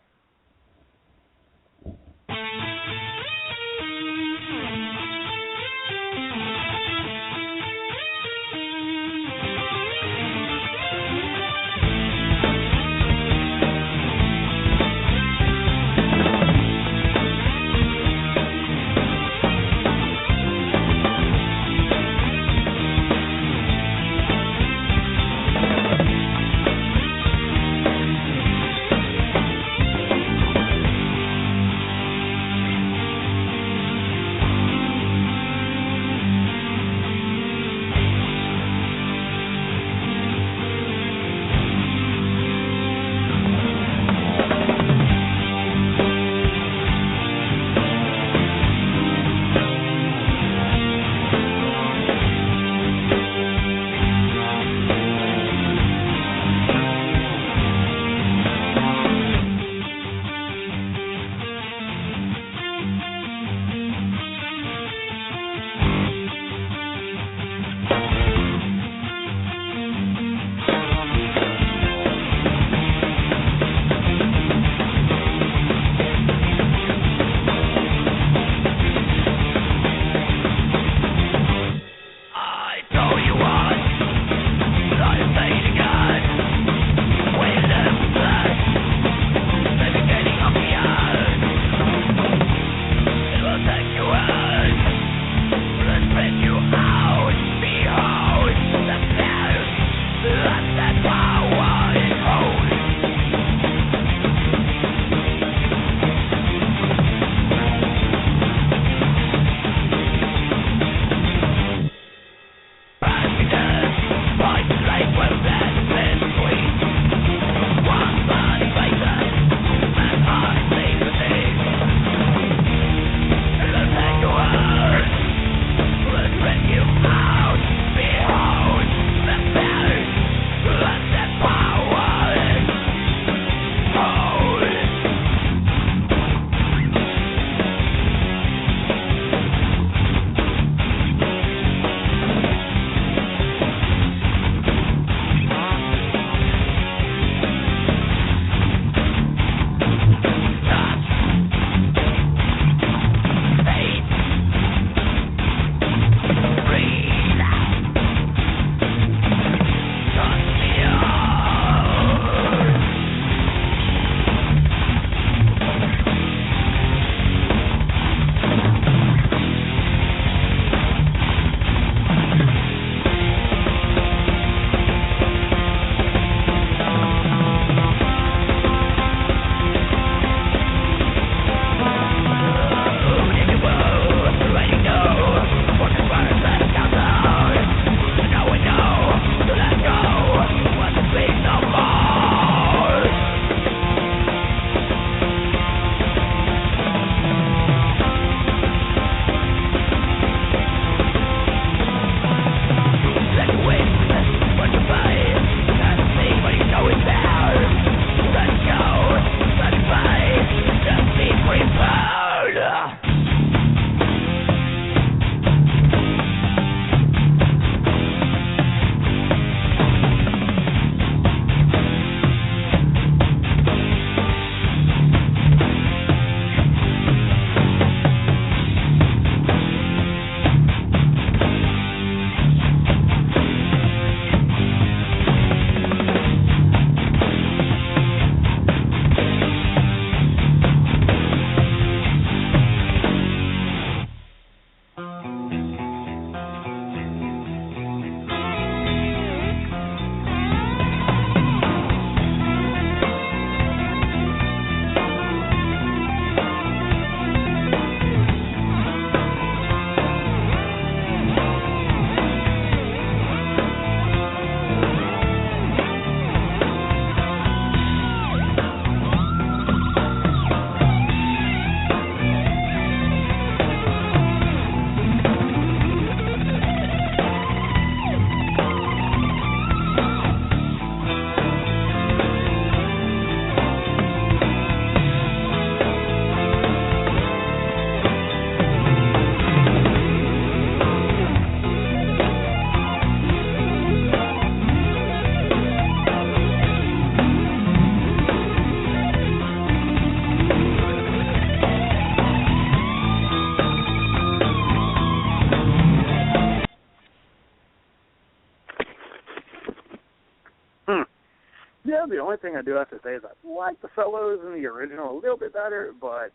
only thing I do have to say is I like the solos in the original a little bit better, but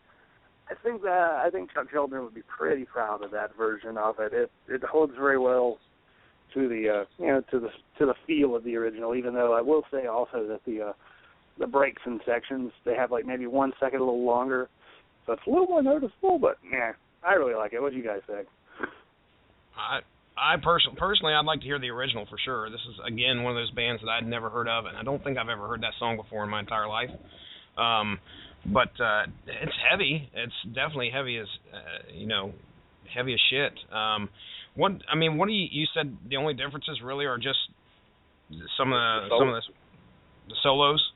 I think Chuck Schuldiner would be pretty proud of that version of it. It holds very well to the to the feel of the original. Even though I will say also that the breaks and sections, they have like maybe 1 second a little longer, so it's a little more noticeable. But yeah, I really like it. What do you guys think? I personally, I'd like to hear the original for sure. This is, again, one of those bands that I'd never heard of, and I don't think I've ever heard that song before in my entire life. But it's heavy. It's definitely heavy as, heavy as shit. What do you said the only differences really are just some of the solos?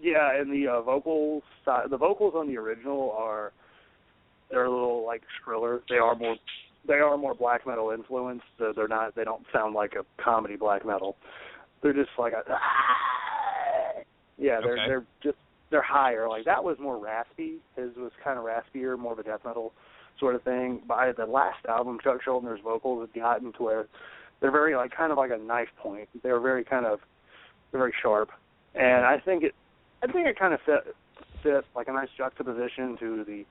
Yeah, and the vocals on the original they're a little like shriller. They are more black metal influenced. So they don't sound like a comedy black metal. They're just like they're higher. Like that was more raspy. His was kind of raspier, more of a death metal sort of thing. By the last album, Chuck Schuldiner's vocals had gotten to where they're very like kind of like a knife point. They're very sharp, and I think it kind of fit like a nice juxtaposition to the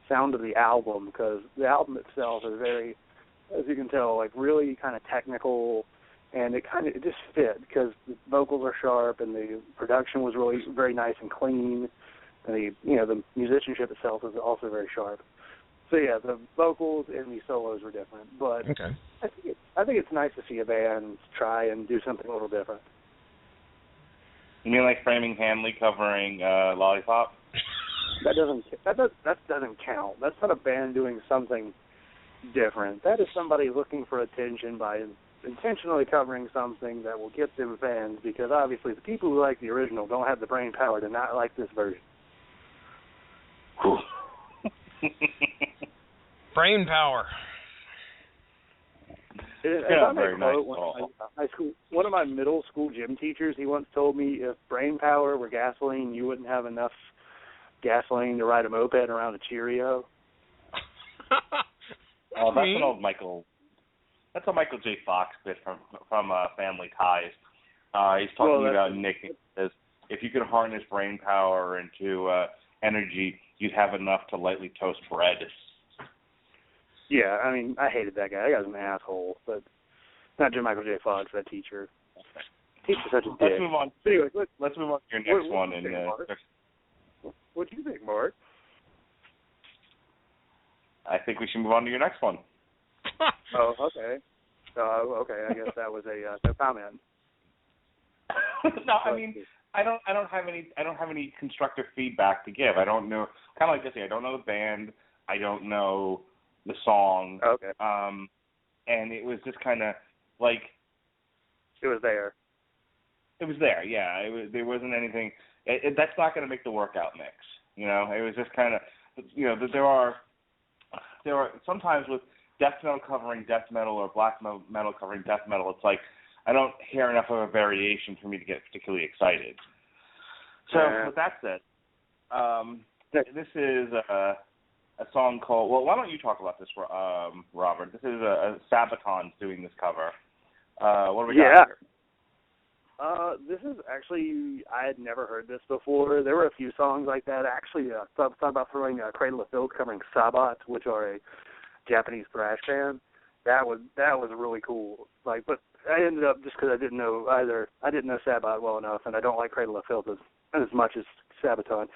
sound of the album, because the album itself is very, as you can tell, like really kind of technical, and it just fit because the vocals are sharp and the production was really very nice and clean, and the musicianship itself is also very sharp. So yeah, the vocals and the solos were different, but okay. I think it's nice to see a band try and do something a little different. You mean like Framing Hanley covering Lollipop? That doesn't count. That's not a band doing something different. That is somebody looking for attention by intentionally covering something that will get them fans, because obviously the people who like the original don't have the brain power to not like this version. Brain power. Very nice. One of my middle school gym teachers, he once told me if brain power were gasoline, you wouldn't have enough gasoline to ride a moped around a Cheerio. Oh, that's an old Michael. That's a Michael J. Fox bit from Family Ties. He's talking about Nick. Says if you could harness brain power into energy, you'd have enough to lightly toast bread. Yeah, I mean, I hated that guy. That guy's an asshole. But not just Michael J. Fox, that teacher. Teacher's such a dick. Let's move on. Anyway, let's move on to your next one. What do you think, Mark? I think we should move on to your next one. Oh, okay. Okay, I guess that was a comment. No, I mean, I don't have any constructive feedback to give. I don't know. Kind of like Jesse, I don't know the band. I don't know the song. Okay. And it was just kind of like it was there. It was there, yeah. There wasn't anything. That's not going to make the workout mix. It was just kind of, there are sometimes with death metal covering death metal or black metal covering death metal, it's like I don't hear enough of a variation for me to get particularly excited. So with that said, this is a song called, well, why don't you talk about this, Robert? This is a Sabotage doing this cover. What do we got here? This is actually, I had never heard this before. There were a few songs like that. Actually, thought about throwing Cradle of Filth covering Sabotage, which are a Japanese thrash band. That was really cool. But I ended up, just because I didn't know Sabotage well enough, and I don't like Cradle of Filth as much as Sabotage.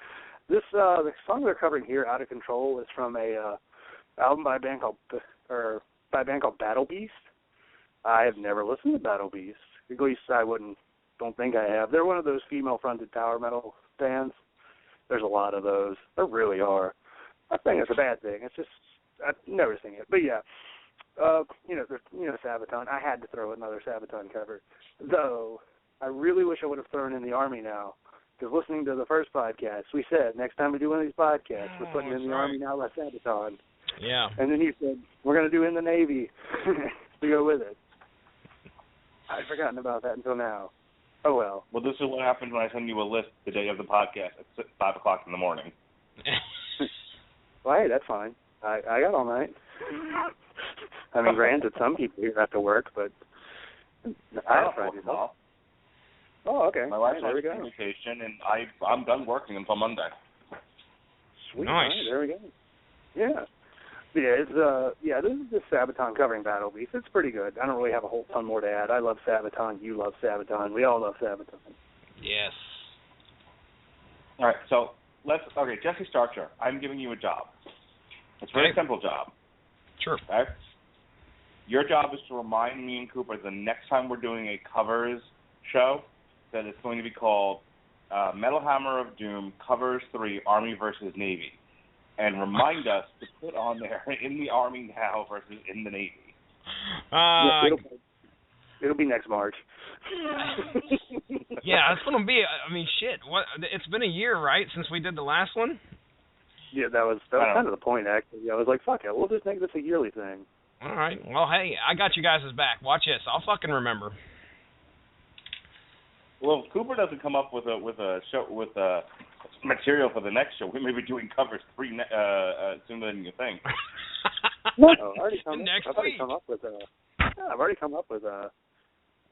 The song they're covering here, Out of Control, is from a album by a band called Battle Beast. I have never listened to Battle Beast. At least don't think I have. They're one of those female-fronted power metal bands. There's a lot of those. There really are. I think it's a bad thing. It's just I've never seen it. But yeah, Sabotage. I had to throw another Sabotage cover, though. I really wish I would have thrown in the Army now, because listening to the first podcast, we said next time we do one of these podcasts, we're putting in the Army now, less Sabotage. Yeah. And then you said we're going to do in the Navy to go with it. I'd forgotten about that until now. Oh, well. Well, this is what happens when I send you a list the day of the podcast at 5 o'clock in the morning. Well, hey, that's fine. I got all night. I mean, granted, some people here have to work, but I don't Friday off. Oh, okay. My wife's there we on go. vacation, and I'm done working until Monday. Sweet. Nice. Right, there we go. Yeah. Yeah, this is the Sabotage covering Battle Beast. It's pretty good. I don't really have a whole ton more to add. I love Sabotage. You love Sabotage. We all love Sabotage. Yes. All right, so Jesse Starcher, I'm giving you a job. It's a very simple job. Sure. Okay? Your job is to remind me and Cooper the next time we're doing a covers show that it's going to be called Metal Hammer of Doom Covers 3 Army versus Navy. And remind us to put on there in the Army now versus in the Navy. It'll be next March. Yeah, it's gonna be. I mean, shit. What? It's been a year, right, since we did the last one. Yeah, that was kind of the point. Actually, I was like, "Fuck it, we'll just make this a yearly thing." All right. Well, hey, I got you guys' back. Watch this. I'll fucking remember. Well, if Cooper doesn't come up with a show with material for the next show, we may be doing covers 3 sooner than you think. I've already come up with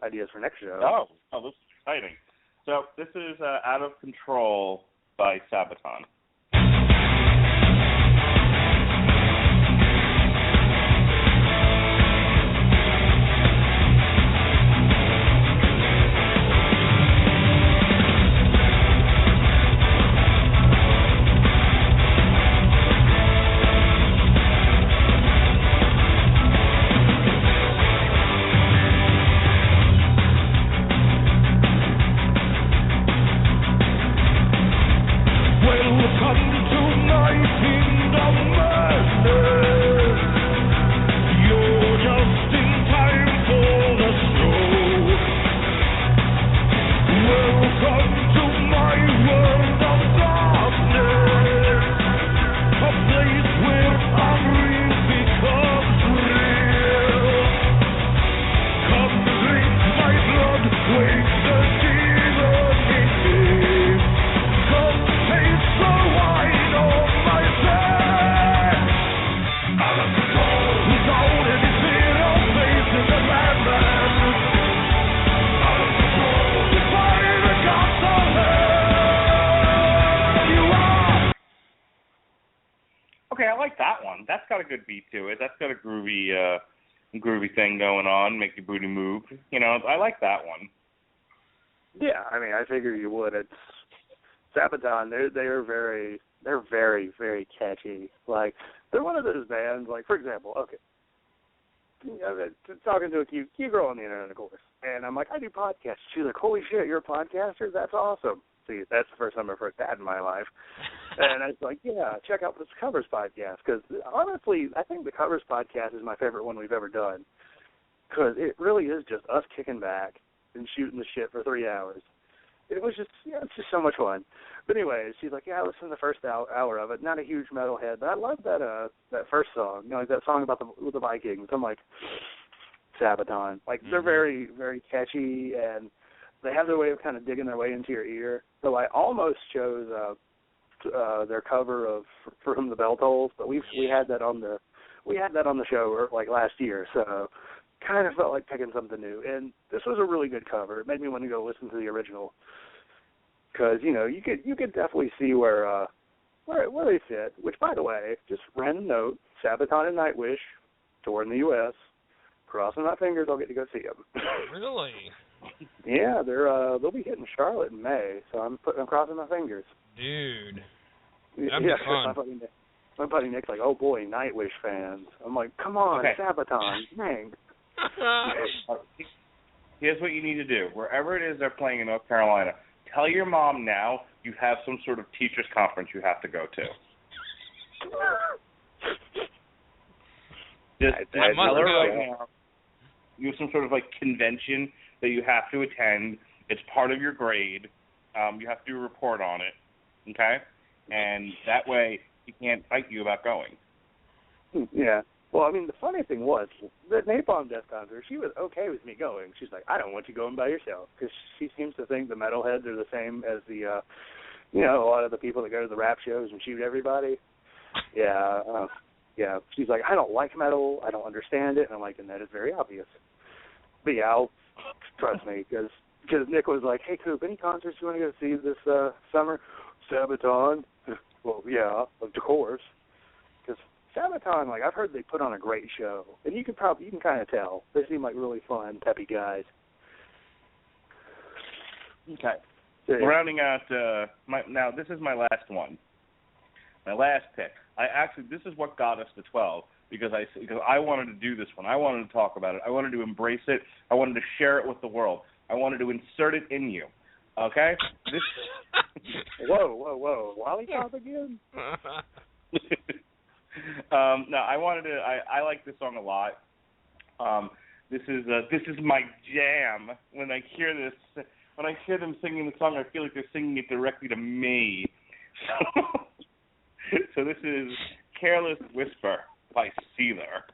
ideas for next show. Oh, this is exciting. So this is Out of Control by Sabotage. Okay, I like that one. That's got a good beat to it. That's got a groovy thing going on, make your booty move. You know, I like that one. Yeah, I mean, I figured you would. It's Sabotage. They're very, very catchy. Like, they're one of those bands. Like, for example, okay, talking to a cute girl on the internet, of course, and I'm like, I do podcasts. She's like, holy shit, you're a podcaster? That's awesome. See, that's the first time I've heard that in my life. And I was like, yeah, check out this Covers podcast. Because, honestly, I think the Covers podcast is my favorite one we've ever done. Because it really is just us kicking back and shooting the shit for 3 hours. It was just, it's just so much fun. But anyway, she's like, yeah, I listened to the first hour of it. Not a huge metalhead, but I love that first song. You know, that song about the Vikings. I'm like, Sabotage. Like, they're very, very catchy, and they have their way of kind of digging their way into your ear. So I almost chose their cover of "For Whom the Bell Tolls," but we had that on the show like last year. So kind of felt like picking something new. And this was a really good cover. It made me want to go listen to the original because you could definitely see where they fit. Which, by the way, just random note: Sabotage and Nightwish tour in the U.S. Crossing my fingers, I'll get to go see them. Really? Yeah, they'll be hitting Charlotte in May, so I'm crossing my fingers. Dude, that'd be fun. My buddy Nick's like, oh boy, Nightwish fans. I'm like, come on, okay. Sabotage, dang. Here's what you need to do. Wherever it is they're playing in North Carolina, tell your mom now you have some sort of teachers conference you have to go to. Just tell her right now. You have some sort of like convention that you have to attend. It's part of your grade. You have to do a report on it, okay? And that way he can't fight you about going. Yeah. Well, I mean, the funny thing was, the Napalm Death concert, she was okay with me going. She's like, I don't want you going by yourself, because she seems to think the metalheads are the same as the, a lot of the people that go to the rap shows and shoot everybody. Yeah. Yeah. She's like, I don't like metal. I don't understand it. And I'm like, and that is very obvious. But yeah, trust me, because because Nick was like, "Hey, Coop, any concerts you want to go see this summer?" Sabotage. Well, yeah, of course. Because Sabotage, like, I've heard they put on a great show, and you can kind of tell they seem like really fun, peppy guys. Okay. So, yeah. Rounding out now, this is my last one. My last pick. This is what got us to 12 because I wanted to do this one. I wanted to talk about it. I wanted to embrace it. I wanted to share it with the world. I wanted to insert it in you. Okay? This. Whoa! Lollipop again? No, I like this song a lot. This is my jam. When I hear them singing the song, I feel like they're singing it directly to me. So this is Careless Whisper by Sealer.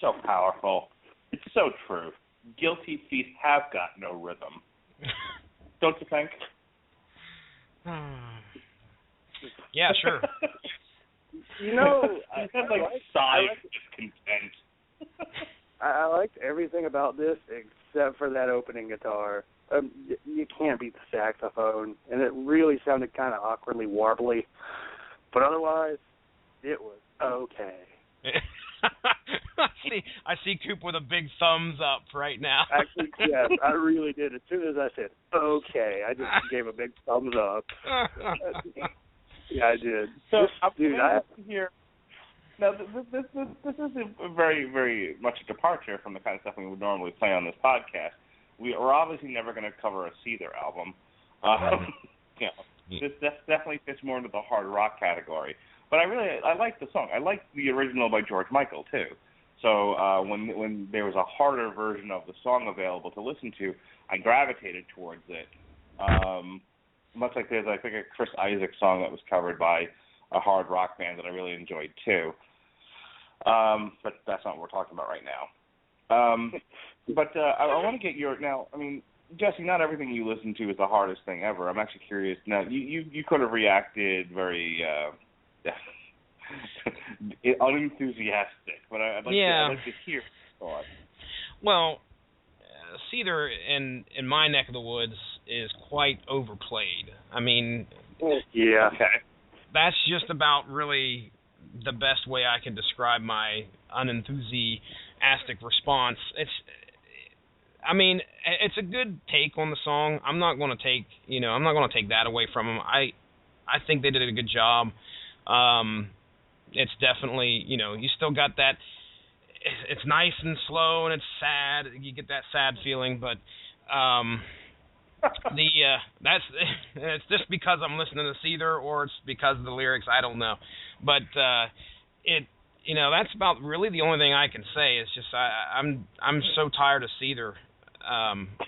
So powerful. It's so true. Guilty feet have got no rhythm. Don't you think? Yeah, sure. You know, I have like sigh of discontent. I liked everything about this except for that opening guitar. You can't beat the saxophone, and it really sounded kind of awkwardly warbly. But otherwise, it was okay. I see Coop with a big thumbs up right now. Actually, yes, I really did. As soon as I said okay, I just gave a big thumbs up. Yeah, I did. So, dude, here. Now, this is a very, very much a departure from the kind of stuff we would normally play on this podcast. We are obviously never going to cover a Seether album. This definitely fits more into the hard rock category. But I like the song. I like the original by George Michael too. So when there was a harder version of the song available to listen to, I gravitated towards it. Much like there's, I think, a Chris Isaak song that was covered by a hard rock band that I really enjoyed too. But that's not what we're talking about right now. But I want to get your now. I mean, Jesse, not everything you listen to is the hardest thing ever. I'm actually curious. Now, you could have reacted very unenthusiastic, but I'd like to hear your thoughts. Well, Seether in my neck of the woods is quite overplayed. I mean, yeah, that's just about really the best way I can describe my unenthusiastic response. It's a good take on the song. I'm not going to take that away from them. I think they did a good job. It's definitely, you still got that. It's nice and slow and it's sad. You get that sad feeling, but that's it's just because I'm listening to Seether or it's because of the lyrics. I don't know, but that's about really the only thing I can say. It's just I'm so tired of Seether.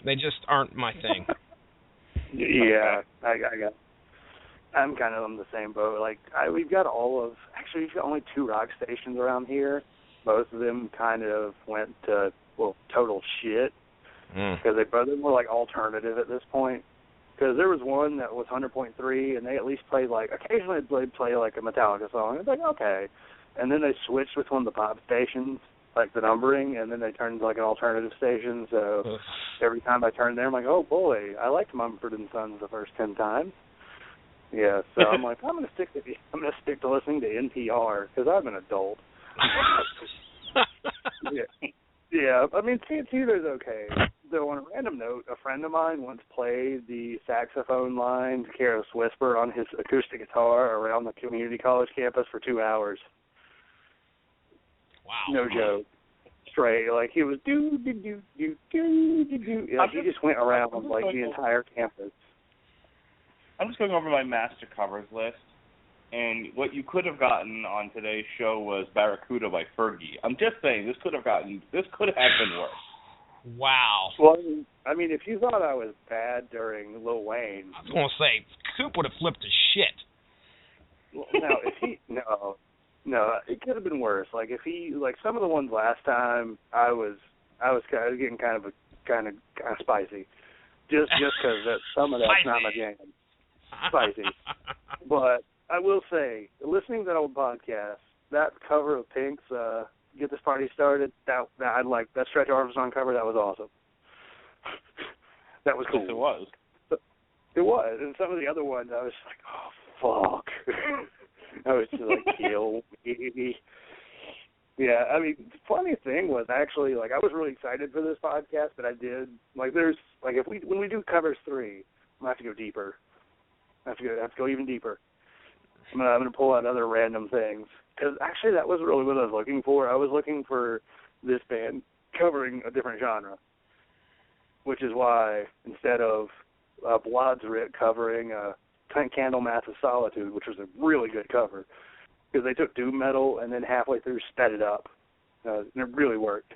They just aren't my thing. Yeah, I'm kind of on the same boat. Like we've got only 2 rock stations around here. Both of them kind of went to total shit because they're more like alternative at this point. Because there was one that was 100.3, and they at least played occasionally they'd play like a Metallica song. It's like okay, and then they switched with one of the pop stations, like the numbering, and then they turned to like an alternative station. So every time I turned there, I'm like, oh boy, I liked Mumford and Sons the first 10 times. Yeah, so I'm like, I'm gonna stick to listening to NPR because I'm an adult. Yeah. I mean, Seether's okay. Though on a random note, a friend of mine once played the saxophone line to Careless Whisper on his acoustic guitar around the community college campus for 2 hours. Wow. No joke. Straight, like he was do. Like he just went around like the entire campus. I'm just going over my master covers list, and what you could have gotten on today's show was Barracuda by Fergie. I'm just saying, this could have been worse. Wow. Well, I mean, if you thought I was bad during Lil Wayne, I was going to say, Coop would have flipped his shit. Well, no, it could have been worse. Like if he, like some of the ones last time, I was getting kind of spicy, just because some of that's not my jam. Spicy. But I will say, listening to that old podcast, that cover of Pink's "Get This Party Started," that Stretch Armstrong cover, that was awesome. That was cool. Yes, it was. It was, and some of the other ones, I was like, oh fuck. I was just like, kill me. Yeah, I mean, the funny thing was actually, like, I was really excited for this podcast, but I did, like, when we do covers 3, I'm gonna have to go deeper. I have to go even deeper. I'm gonna pull out other random things because actually that was really what I was looking for. I was looking for this band covering a different genre, which is why instead of Blodsrit covering Candlemass of Solitude, which was a really good cover, because they took doom metal and then halfway through sped it up, and it really worked.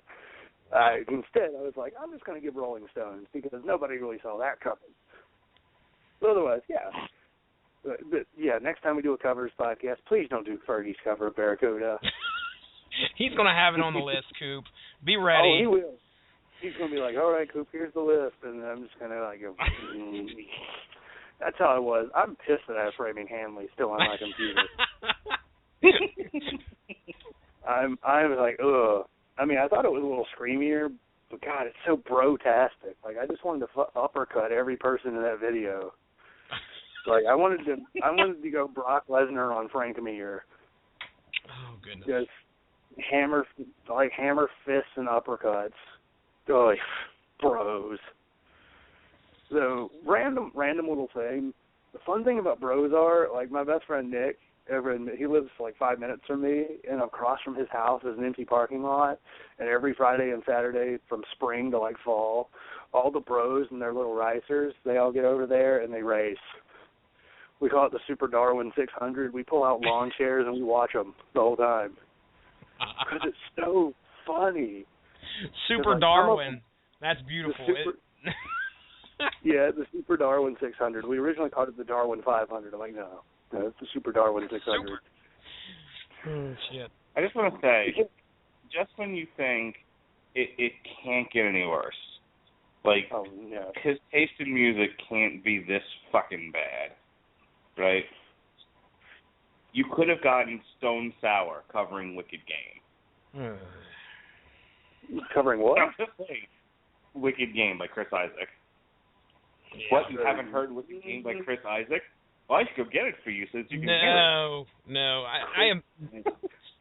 Instead, I was like, I'm just going to give Rolling Stones because nobody really saw that coming. But otherwise, yeah. But yeah, next time we do a covers podcast, please don't do Fergie's cover of Barracuda. He's going to have it on the list, Coop. Be ready. Oh, he will. He's going to be like, all right, Coop, here's the list. And I'm just going to like go, That's how I was. I'm pissed that I have Framing Hanley still on my computer. I'm like, ugh. I mean, I thought it was a little screamier, but God, it's so bro-tastic. Like, I just wanted to uppercut every person in that video. Like, I wanted to go Brock Lesnar on Frank Mir. Oh goodness. Just hammer fists and uppercuts. Oh, bros. So random little thing. The fun thing about bros are, like, my best friend Nick, he lives like 5 minutes from me, and across from his house is an empty parking lot. And every Friday and Saturday, from spring to like fall, all the bros and their little racers, they all get over there and they race. We call it the Super Darwin 600. We pull out lawn chairs and we watch them the whole time because it's so funny. Super Darwin, that's beautiful. Yeah, the Super Darwin 600. We originally called it the Darwin 500. I'm like, no, it's the Super Darwin 600. Oh, shit. I just want to say, just when you think it can't get any worse. Like, his taste in music can't be this fucking bad, right? You could have gotten Stone Sour covering Wicked Game. Covering what? I'm just saying, Wicked Game by Chris Isaak. Yeah, what, you haven't heard Wicked Game by Chris Isaak? Well, I should go get it for you since you can hear it. No.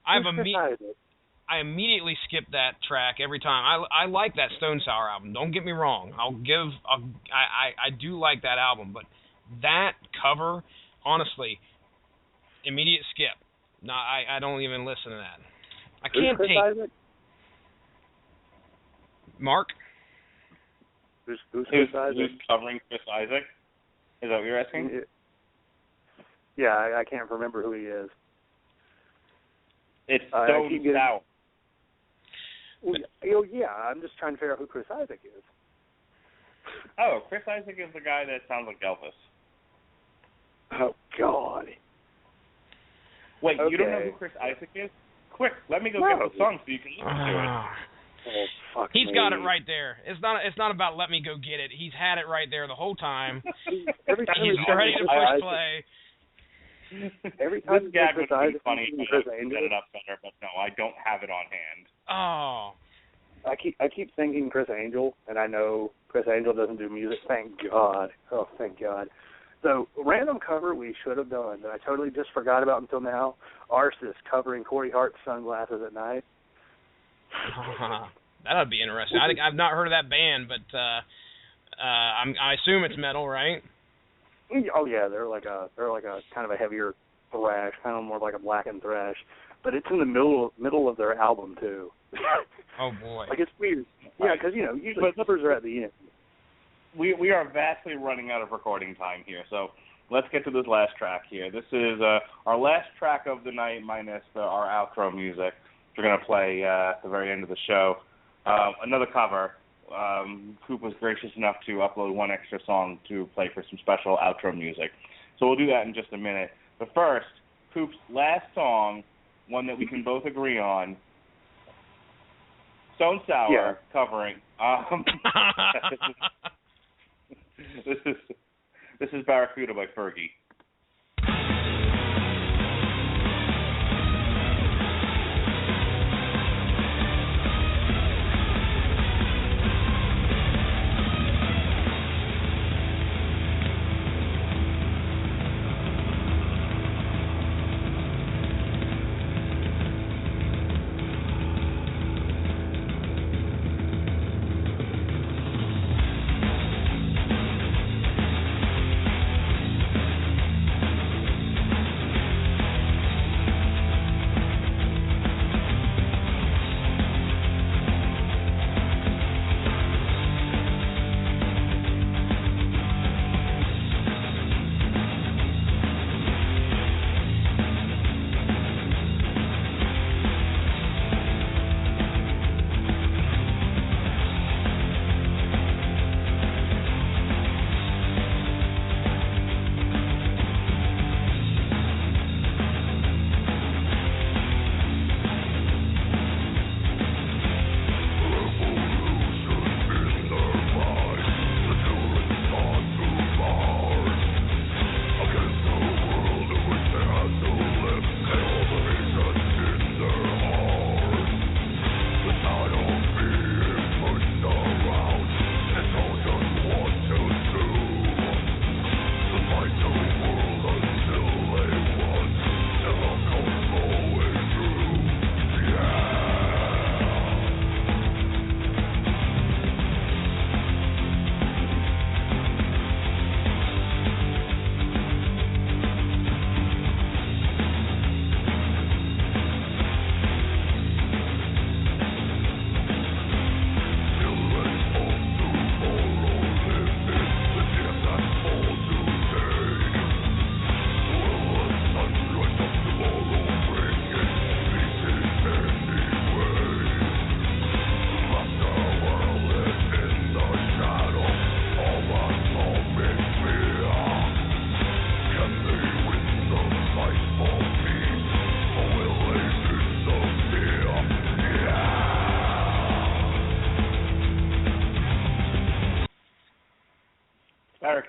I immediately skip that track every time. I like that Stone Sour album. Don't get me wrong. I do like that album, but that cover, honestly, immediate skip. No, I don't even listen to that. I can't Chris take Isaak? Mark. Who's Chris Isaak? Who's covering Chris Isaak? Is that what you're asking? Yeah, I can't remember who he is. It's Stone Sour. Oh, yeah, I'm just trying to figure out who Chris Isaak is. Oh, Chris Isaak is the guy that sounds like Elvis. Oh, God. Wait, okay. You don't know who Chris Isaak is? Quick, let me go get the song so you can listen to it. Oh, fuck He's me. got it right there. It's not about let me go get it. He's had it right there the whole time. Every time he's ready to push play. Every time this gag would Chris be funny if I set it up better, but no, I don't have it on hand. Oh. I keep thinking Chris Angel, and I know Chris Angel doesn't do music. Thank God. Oh, thank God. So, random cover we should have done that I totally just forgot about until now. Arsis covering Corey Hart's Sunglasses at Night. That would be interesting. I've not heard of that band, but I assume it's metal, right? Oh yeah, they're like a kind of a heavier thrash, kind of more like a blackened thrash, but it's in the middle of their album too. Oh boy. Like it's weird. Yeah, because usually covers are at the end. We are vastly running out of recording time here, so let's get to this last track here. This is our last track of the night minus our outro music. We're going to play at the very end of the show. Another cover. Coop was gracious enough to upload one extra song to play for some special outro music. So we'll do that in just a minute. But first, Coop's last song, one that we can both agree on, Stone Sour covering. This is Barracuda by Fergie.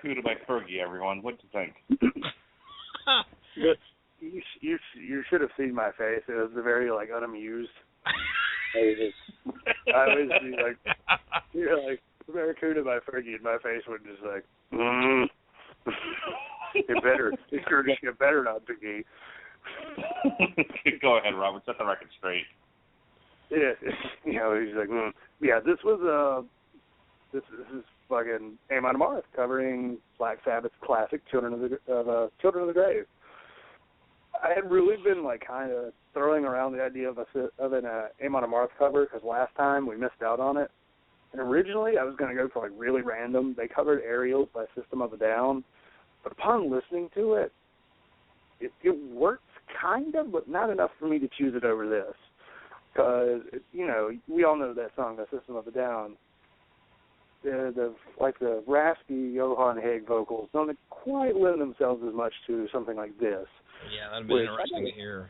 Barracuda by Fergie, everyone. What do you think? You should have seen my face. It was very like unamused. I was like, you're like Barracuda by Fergie, and my face would just like, it sure just get better not to be. Go ahead, Robert. Set the record straight. Yeah, he's like, yeah. This was this is fucking Amon Amarth covering Black Sabbath's classic Children of the Grave. I had really been like kind of throwing around the idea of an Amon Amarth cover because last time we missed out on it. And originally I was going to go for like really random. They covered Aerials by System of a Down, but upon listening to it, it works kind of, but not enough for me to choose it over this. Because we all know that song, The System of a Down. The raspy Johan Haig vocals don't quite lend themselves as much to something like this. Yeah, that'd be interesting to hear.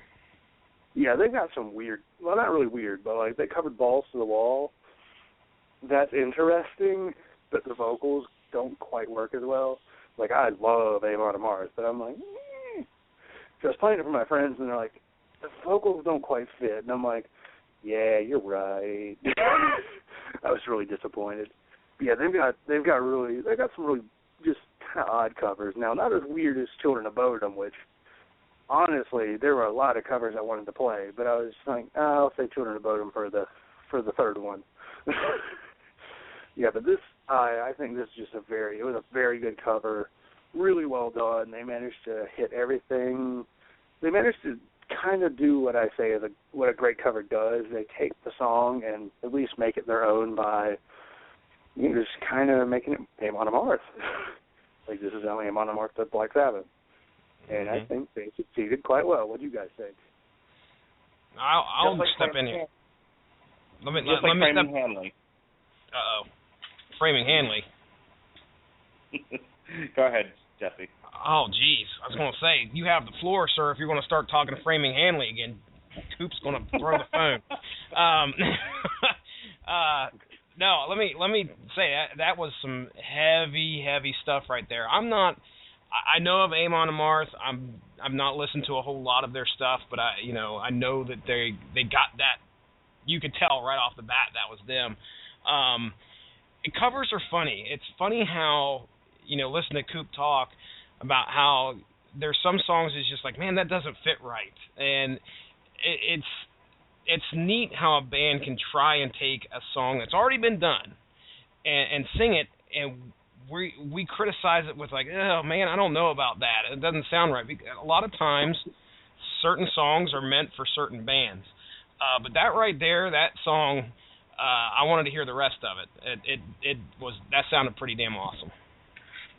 Yeah, they've got some weird, well, not really weird, but like they covered Balls to the Wall. That's interesting, but the vocals don't quite work as well. Like, I love Amon Amarth, but I'm like, So I was playing it for my friends, and they're like, the vocals don't quite fit. And I'm like, yeah, you're right. I was really disappointed. But yeah, they've got some really just kind of odd covers. Now, not as weird as Children of Bodom, which honestly there were a lot of covers I wanted to play, but I was like, I'll say Children of Bodom for the third one. Yeah, but this I think this is just it was a very good cover, really well done. They managed to hit everything. They managed to kind of do what I say is what a great cover does. They take the song and at least make it their own by just kind of making it Amon Amarth. Like, this is how Amon Amarth does Black Sabbath. And I think they succeeded quite well. What do you guys think? I'll step in here. Let me step. Hanley. Framing Hanley. Go ahead, Jesse. Oh, geez. I was going to say, you have the floor, sir, if you're going to start talking to Framing Hanley again. Coop's going to throw the phone. No, let me say that was some heavy stuff right there. I know of Amon Amarth. I've not listened to a whole lot of their stuff, but I know that they got that. You could tell right off the bat that was them. Covers are funny. It's funny how listen to Coop talk about how there's some songs is just like, man, that doesn't fit right, and it's neat how a band can try and take a song that's already been done and sing it, and we criticize it with like, oh man, I don't know about that. It doesn't sound right. A lot of times, certain songs are meant for certain bands, but that right there, that song, I wanted to hear the rest of it. That sounded pretty damn awesome.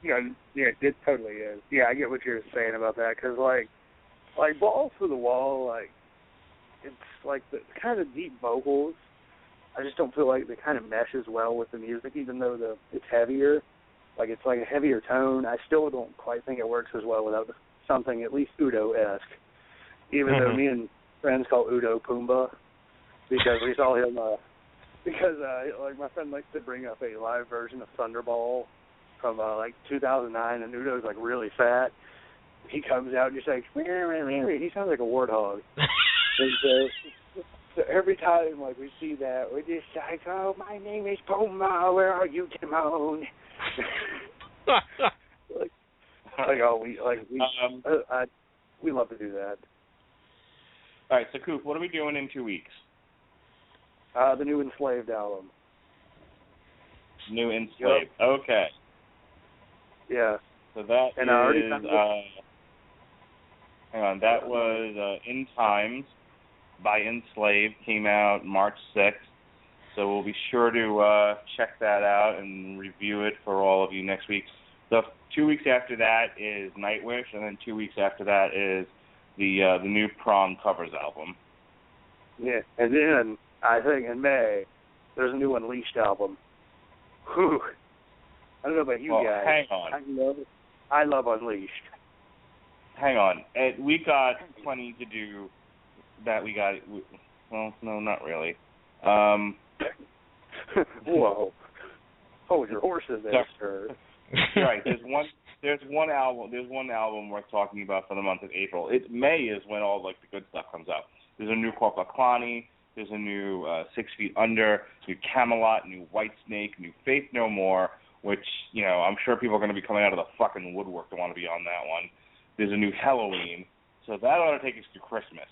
Yeah, it totally is. Yeah, I get what you're saying about that, because like Balls to the Wall, like, it's like the kind of deep vocals, I just don't feel like they kind of mesh as well with the music, even though it's heavier. Like, it's like a heavier tone. I still don't quite think it works as well without something at least Udo-esque. Even though me and friends call Udo Pumbaa, because we saw him, like my friend likes to bring up a live version of Thunderball from like 2009, and Udo's like really fat. He comes out and just like, he sounds like a warthog. And so every time like we see that, we just like, oh, my name is Pumbaa, where are you, Timon? We love to do that. All right, so Coop, what are we doing in 2 weeks? The new Enslaved album. New Enslaved. Yep. Okay. Yeah. So that and hang on, that was In Times by Enslaved, came out March 6th. So we'll be sure to check that out and review it for all of you next week. The 2 weeks after that is Nightwish, and then 2 weeks after that is the new Prom covers album. Yeah, and then I think in May there's a new Unleashed album. Whew. I don't know about you guys. Hang on. I love Unleashed. Hang on. We got plenty to do. Well, no, not really. Whoa. Hold your horses there, sir. You're right. There's one album worth talking about for the month of April. May is when all like the good stuff comes out. There's a new Corpus Clani, there's a new 6 Feet Under, new Camelot, new Whitesnake, new Faith No More, which, you know, I'm sure people are going to be coming out of the fucking woodwork to want to be on that one. There's a new Halloween, so that ought to take us through Christmas.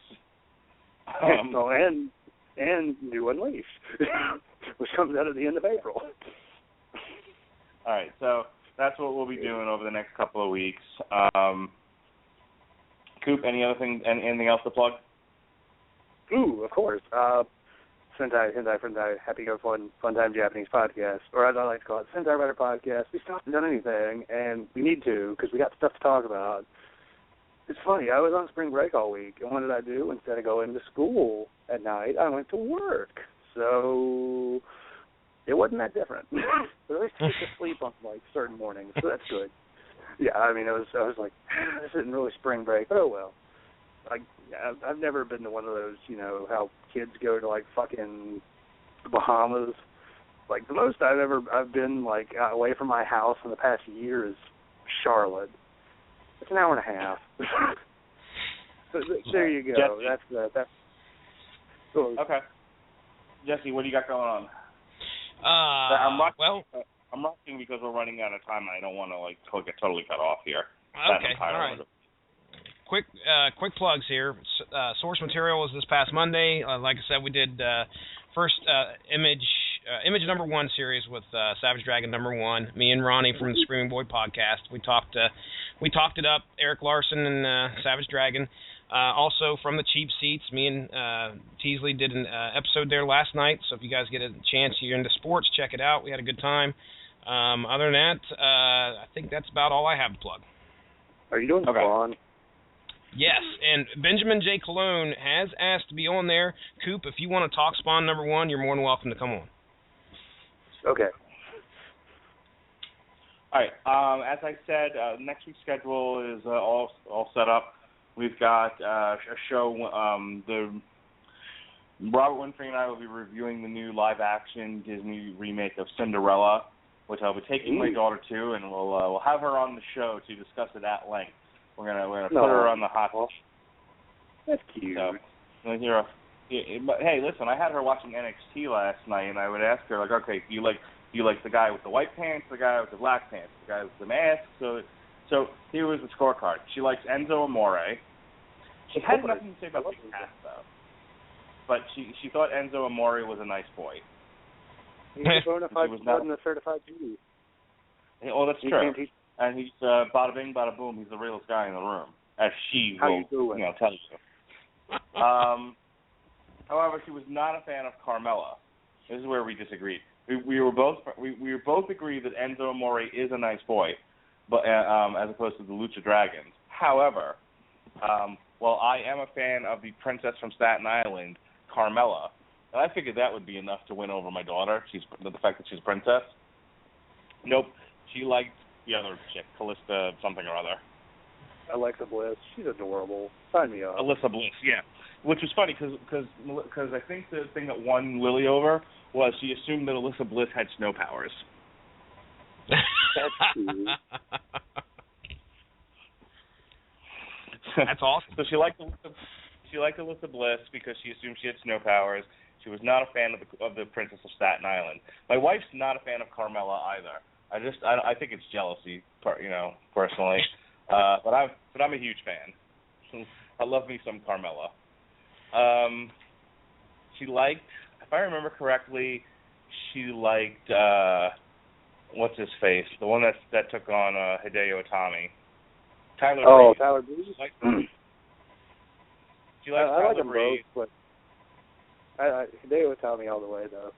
And new Unleashed, which comes out at the end of April. All right, so that's what we'll be doing over the next couple of weeks. Coop, anything else to plug? Ooh, of course. Sentai, Happy Go Fun Time Japanese Podcast, or as I like to call it, Sentai Writer Podcast. We still haven't done anything, and we need to because we got stuff to talk about. It's funny, I was on spring break all week, and what did I do? Instead of going to school at night, I went to work. So it wasn't that different. But at least I get to sleep on like certain mornings, so that's good. Yeah, I mean, I was like, this isn't really spring break, but oh well. I've never been to one of those, you know, how kids go to like fucking the Bahamas. Like the most I've been like away from my house in the past year is Charlotte. It's an hour and a half. So there you go. Jesse. That's okay. Jesse, what do you got going on? I'm rushing because we're running out of time, and I don't want to like get totally cut off here. Okay, all right. Quick plugs here. Source material was this past Monday. Like I said, we did first image number 1 series with Savage Dragon number 1. Me and Ronnie from the Screaming Boy podcast. We talked it up. Eric Larson and Savage Dragon. Also from the Cheap Seats, me and Teasley did an episode there last night. So if you guys get a chance, you're into sports, check it out. We had a good time. Other than that, I think that's about all I have to plug. Are you doing Spawn? Yes, and Benjamin J. Cologne has asked to be on there. Coop, if you want to talk Spawn number 1, you're more than welcome to come on. Okay. All right. As I said, next week's schedule is all set up. We've got a show. Robert Winfrey and I will be reviewing the new live-action Disney remake of Cinderella, which I'll be taking my daughter to, and we'll have her on the show to discuss it at length. We're gonna put her on the hot seat. That's cute. So, but hey, listen, I had her watching NXT last night, and I would ask her, like, okay, do you like the guy with the white pants, the guy with the black pants, the guy with the mask? So here was the scorecard. She likes Enzo Amore. She had nothing to say about the cast, though. But she thought Enzo Amore was a nice boy. He's a bona fide blood and a certified beauty. Oh, that's true. And he's bada bing, bada boom. He's the realest guy in the room, as she will tell you. However, she was not a fan of Carmella. This is where we disagreed. We were both agreed that Enzo Amore is a nice boy, but as opposed to the Lucha Dragons. However, while I am a fan of the princess from Staten Island, Carmella, and I figured that would be enough to win over my daughter. The fact that she's a princess. Nope, she liked the other chick, Callista something or other. Alexa Bliss, she's adorable. Sign me up. Alyssa Bliss, yeah. Which was funny because I think the thing that won Lily over was she assumed that Alyssa Bliss had snow powers. That's true. That's awesome. So she liked Alyssa Bliss because she assumed she had snow powers. She was not a fan of the Princess of Staten Island. My wife's not a fan of Carmella either. I think it's jealousy, personally. But I'm a huge fan. I love me some Carmella. She liked, if I remember correctly, she liked what's his face, the one that took on Hideo Itami. Tyler Breeze. Tyler Breeze. She likes I like Tyler them Breeze. both, but Hideo Itami all the way though.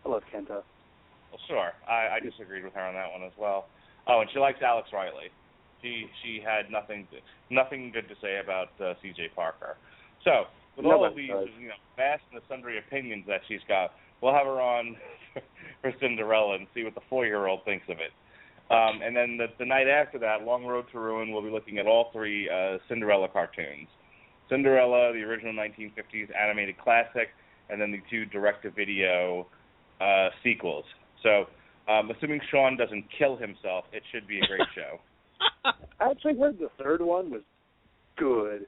I love Kenta. Well, sure. I disagreed with her on that one as well. Oh, and she likes Alex Riley. She had nothing good to say about C.J. Parker. So, with all of these vast and sundry opinions that she's got, we'll have her on for Cinderella and see what the 4-year-old thinks of it. And then the night after that, Long Road to Ruin, we'll be looking at all 3 Cinderella cartoons. Cinderella, the original 1950s animated classic, and then the 2 direct-to-video sequels. So Assuming Sean doesn't kill himself, it should be a great show. I actually heard the third one was good.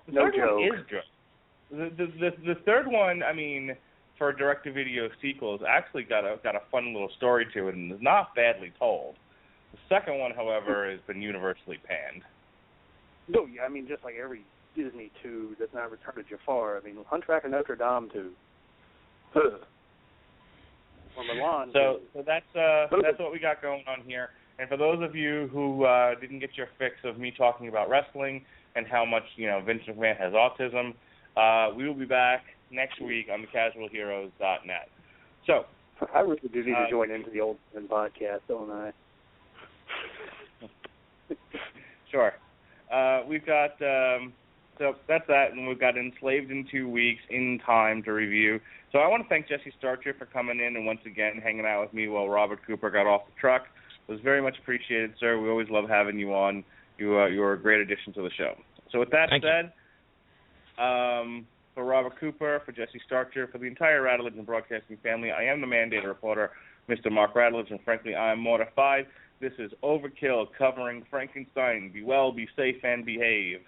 The third one is good. The third one, I mean, for direct-to-video sequels, actually got a fun little story to it and is not badly told. The second one, however, has been universally panned. No, yeah, I mean, just like every Disney 2 that's not Return of Jafar. I mean, Hunchback of Notre Dame 2. Or Milan. So that's what we got going on here. And for those of you who didn't get your fix of me talking about wrestling and how much Vince McMahon has autism, we will be back next week on thecasualheroes.net. So I really do need to join into the Old Man podcast, don't I? Sure. We've got so that's that, and we've got Enslaved in 2 weeks in time to review. So I want to thank Jesse Starcher for coming in and once again hanging out with me while Robert Cooper got off the truck. It was very much appreciated, sir. We always love having you on. You're a great addition to the show. So with that said, for Robert Cooper, for Jesse Starcher, for the entire Radulich and Broadcasting family, I am the mandated reporter, Mr. Mark Radulich, and frankly, I am mortified. This is Overkill covering Frankenstein. Be well, be safe, and behave.